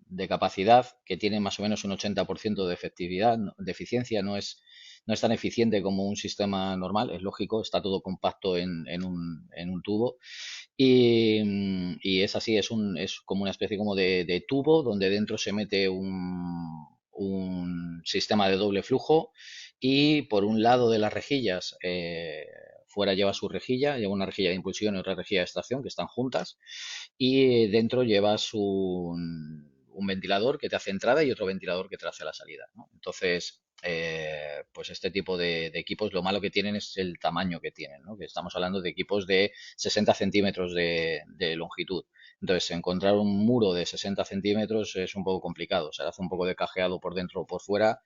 de capacidad, que tiene más o menos un 80% de efectividad, de eficiencia, no es tan eficiente como un sistema normal, es lógico, está todo compacto en un tubo. Y es así, es como una especie como de tubo donde dentro se mete un sistema de doble flujo y por un lado de las rejillas fuera lleva su rejilla, lleva una rejilla de impulsión y otra rejilla de extracción que están juntas y dentro llevas un ventilador que te hace entrada y otro ventilador que te hace la salida, ¿no? Entonces, pues este tipo de equipos lo malo que tienen es el tamaño que tienen, ¿no? Que estamos hablando de equipos de 60 centímetros de longitud. Entonces, encontrar un muro de 60 centímetros es un poco complicado. Se hace un poco de cajeado por dentro o por fuera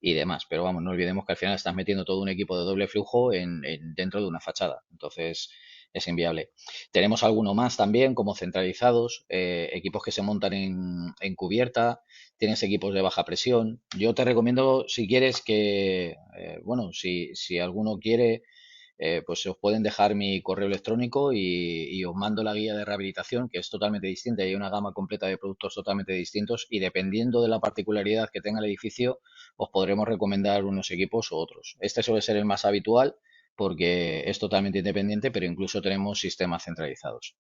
y demás. Pero vamos, no olvidemos que al final estás metiendo todo un equipo de doble flujo dentro de una fachada. Entonces es inviable. Tenemos alguno más también, como centralizados, equipos que se montan en cubierta, tienes equipos de baja presión. Yo te recomiendo, si quieres bueno, si alguno quiere, pues os pueden dejar mi correo electrónico y os mando la guía de rehabilitación, que es totalmente distinta. Hay una gama completa de productos totalmente distintos y dependiendo de la particularidad que tenga el edificio, os podremos recomendar unos equipos u otros. Este suele ser el más habitual porque es totalmente independiente, pero incluso tenemos sistemas centralizados.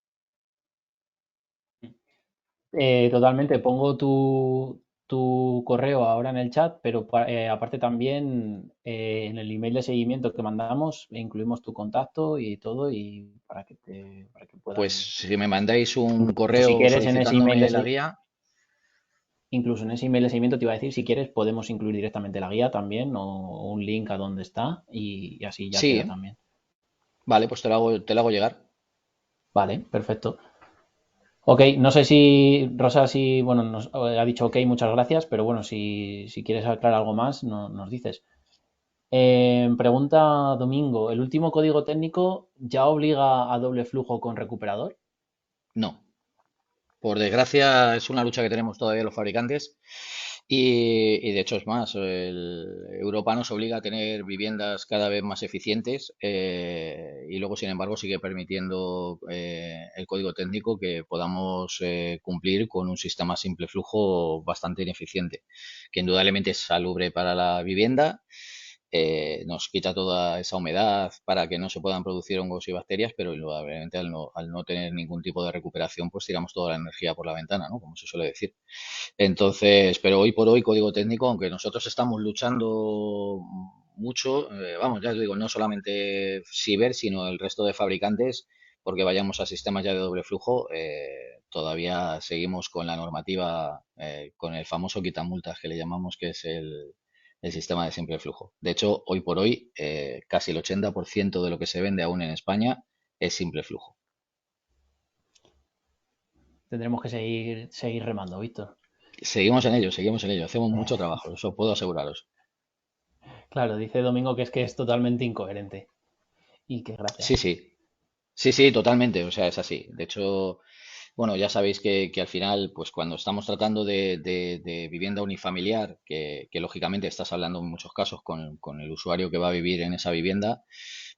Totalmente, pongo tu correo ahora en el chat, pero aparte también en el email de seguimiento que mandamos incluimos tu contacto y todo y para que Pues puedan, si me mandáis un o si correo quieres en ese email solicitándome la guía, incluso en ese email de seguimiento te iba a decir, si quieres, podemos incluir directamente la guía también o un link a donde está y así ya queda Sí, también. vale, pues te lo hago llegar. Vale, perfecto. Ok, no sé si Rosa, si, bueno, nos ha dicho ok, muchas gracias, pero bueno, si quieres aclarar algo más, nos dices. Pregunta Domingo, ¿el último código técnico ya obliga a doble flujo con recuperador? No. Por desgracia, es una lucha que tenemos todavía los fabricantes y de hecho es más, Europa nos obliga a tener viviendas cada vez más eficientes y luego, sin embargo, sigue permitiendo el código técnico que podamos cumplir con un sistema simple flujo bastante ineficiente, que indudablemente es salubre para la vivienda, nos quita toda esa humedad para que no se puedan producir hongos y bacterias, pero indudablemente al no tener ningún tipo de recuperación, pues tiramos toda la energía por la ventana, ¿no? Como se suele decir. Entonces, pero hoy por hoy, código técnico, aunque nosotros estamos luchando mucho, vamos, ya os digo, no solamente Ciber, sino el resto de fabricantes, porque vayamos a sistemas ya de doble flujo, todavía seguimos con la normativa, con el famoso quitamultas que le llamamos, que es el sistema de simple flujo. De hecho, hoy por hoy, casi el 80% de lo que se vende aún en España es simple flujo. Tendremos que seguir remando, Víctor. Seguimos en ello, hacemos mucho trabajo, eso puedo aseguraros. Claro, dice Domingo que es totalmente incoherente. Y qué Sí, gracia. sí, sí, sí, totalmente, o sea, es así. De hecho, bueno, ya sabéis que al final, pues cuando estamos tratando de vivienda unifamiliar, que lógicamente estás hablando en muchos casos con el usuario que va a vivir en esa vivienda,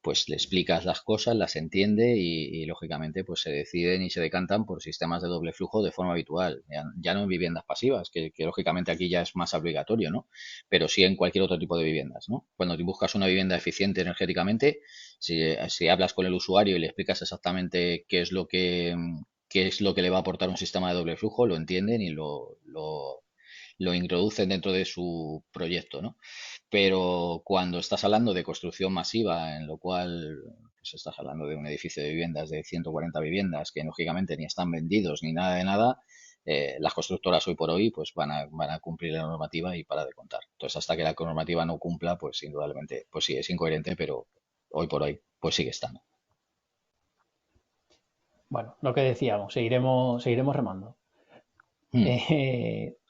pues le explicas las cosas, las entiende y, lógicamente pues se deciden y se decantan por sistemas de doble flujo de forma habitual, ya no en viviendas pasivas, que lógicamente aquí ya es más obligatorio, ¿no? Pero sí en cualquier otro tipo de viviendas, ¿no? Cuando te buscas una vivienda eficiente energéticamente, si hablas con el usuario y le explicas exactamente qué es lo que le va a aportar un sistema de doble flujo, lo entienden y lo introducen dentro de su proyecto, ¿no? Pero cuando estás hablando de construcción masiva, en lo cual pues estás hablando de un edificio de viviendas de 140 viviendas que lógicamente ni están vendidos ni nada de nada, las constructoras hoy por hoy pues van a cumplir la normativa y para de contar. Entonces, hasta que la normativa no cumpla, pues indudablemente, pues sí, es incoherente, pero hoy por hoy pues sigue estando. Bueno, lo que decíamos, seguiremos remando. Hmm.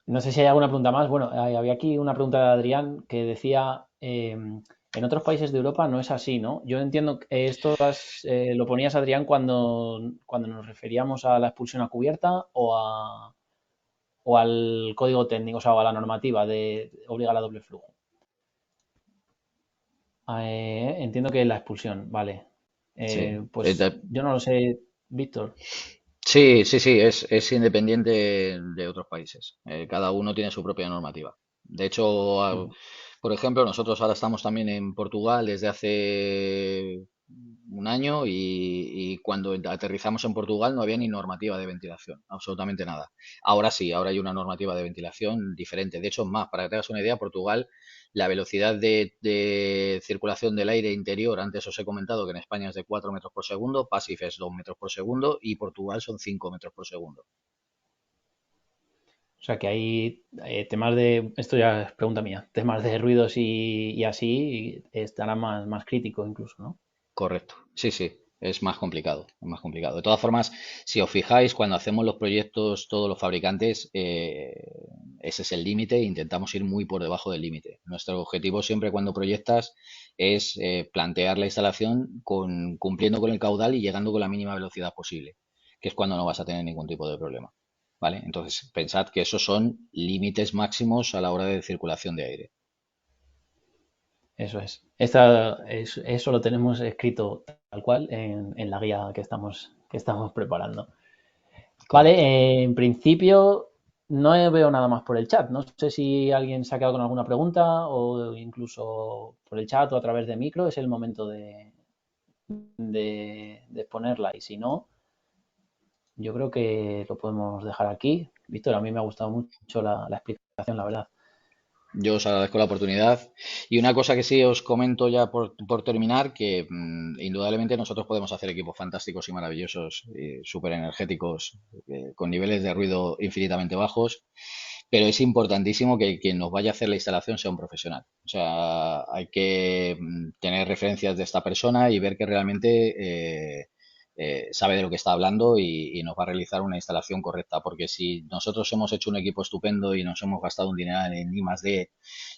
No sé si hay alguna pregunta más. Bueno, había aquí una pregunta de Adrián que decía, en otros países de Europa no es así, ¿no? Yo entiendo que esto lo ponías, Adrián, cuando nos referíamos a la expulsión a cubierta o al código técnico, o sea, o a la normativa de obligar a doble flujo. Entiendo que la expulsión, vale. Sí. Pues yo no lo sé, Víctor. Sí, sí, sí, es independiente de otros países. Cada uno tiene su propia normativa. De hecho, Ujú. por ejemplo, nosotros ahora estamos también en Portugal desde hace un año y cuando aterrizamos en Portugal no había ni normativa de ventilación, absolutamente nada. Ahora sí, ahora hay una normativa de ventilación diferente. De hecho, es más, para que te hagas una idea, Portugal, la velocidad de circulación del aire interior, antes os he comentado que en España es de 4 metros por segundo, Pasif es 2 metros por segundo y Portugal son 5 metros por segundo. O sea que hay temas de, esto ya es pregunta mía, temas de ruidos y así estará más crítico incluso, ¿no? Correcto. Sí, sí, es más complicado, es más complicado. De todas formas, si os fijáis, cuando hacemos los proyectos, todos los fabricantes, ese es el límite e intentamos ir muy por debajo del límite. Nuestro objetivo siempre cuando proyectas es plantear la instalación cumpliendo con el caudal y llegando con la mínima velocidad posible, que es cuando no vas a tener ningún tipo de problema. ¿Vale? Entonces, pensad que esos son límites máximos a la hora de circulación de aire. Eso es. Eso lo tenemos escrito tal cual en la guía que estamos preparando. Vale, Correcto. en principio no veo nada más por el chat. No sé si alguien se ha quedado con alguna pregunta o incluso por el chat o a través de micro. Es el momento de ponerla. Y si no, yo creo que lo podemos dejar aquí. Víctor, a mí me ha gustado mucho la explicación, la verdad. Yo os agradezco la oportunidad. Y una cosa que sí os comento ya por terminar, que indudablemente nosotros podemos hacer equipos fantásticos y maravillosos, súper energéticos, con niveles de ruido infinitamente bajos, pero es importantísimo que quien nos vaya a hacer la instalación sea un profesional. O sea, hay que tener referencias de esta persona y ver que realmente sabe de lo que está hablando y nos va a realizar una instalación correcta. Porque si nosotros hemos hecho un equipo estupendo y nos hemos gastado un dineral en I+D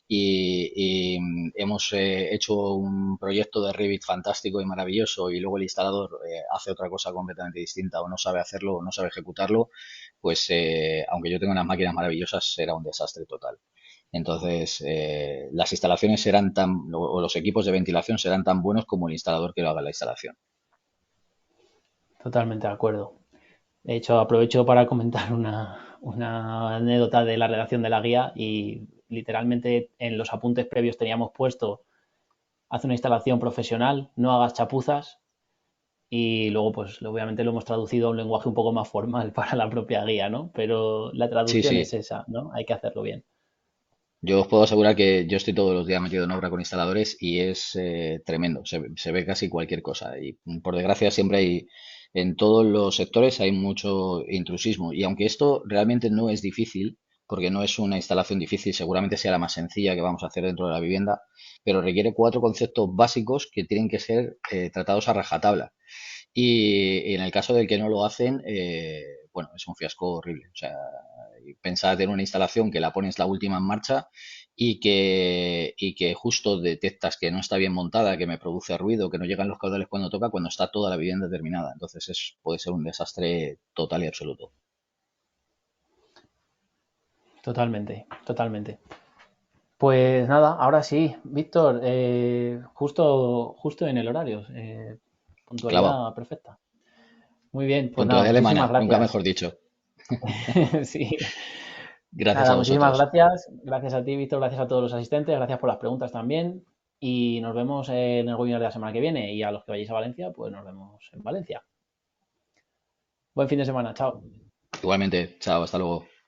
y hemos hecho un proyecto de Revit fantástico y maravilloso y luego el instalador hace otra cosa completamente distinta o no sabe hacerlo o no sabe ejecutarlo, pues aunque yo tenga unas máquinas maravillosas, será un desastre total. Entonces, las instalaciones serán o los equipos de ventilación serán tan buenos como el instalador que lo haga la instalación. Totalmente de acuerdo. De hecho, aprovecho para comentar una anécdota de la redacción de la guía y literalmente en los apuntes previos teníamos puesto haz una instalación profesional, no hagas chapuzas y luego pues obviamente lo hemos traducido a un lenguaje un poco más formal para la propia guía, ¿no? Pero la Sí, traducción es sí. esa, ¿no? Hay que hacerlo bien. Yo os puedo asegurar que yo estoy todos los días metido en obra con instaladores y es tremendo. Se ve casi cualquier cosa. Y por desgracia siempre hay, en todos los sectores hay mucho intrusismo. Y aunque esto realmente no es difícil, porque no es una instalación difícil, seguramente sea la más sencilla que vamos a hacer dentro de la vivienda, pero requiere 4 conceptos básicos que tienen que ser tratados a rajatabla. Y en el caso del que no lo hacen, bueno, es un fiasco horrible. O sea, pensad en una instalación que la pones la última en marcha y que justo detectas que no está bien montada, que me produce ruido, que no llegan los caudales cuando toca, cuando está toda la vivienda terminada. Entonces puede ser un desastre total y absoluto. Totalmente, totalmente. Pues nada, ahora sí, Víctor, justo en el horario, Clavado. puntualidad perfecta. Muy bien, pues nada, Puntualidad muchísimas alemana, nunca gracias. mejor dicho. Sí, Gracias a nada, muchísimas vosotros. gracias. Gracias a ti, Víctor, gracias a todos los asistentes, gracias por las preguntas también. Y nos vemos en el webinar de la semana que viene. Y a los que vayáis a Valencia, pues nos vemos en Valencia. Buen fin de semana, chao. Igualmente, chao, hasta luego.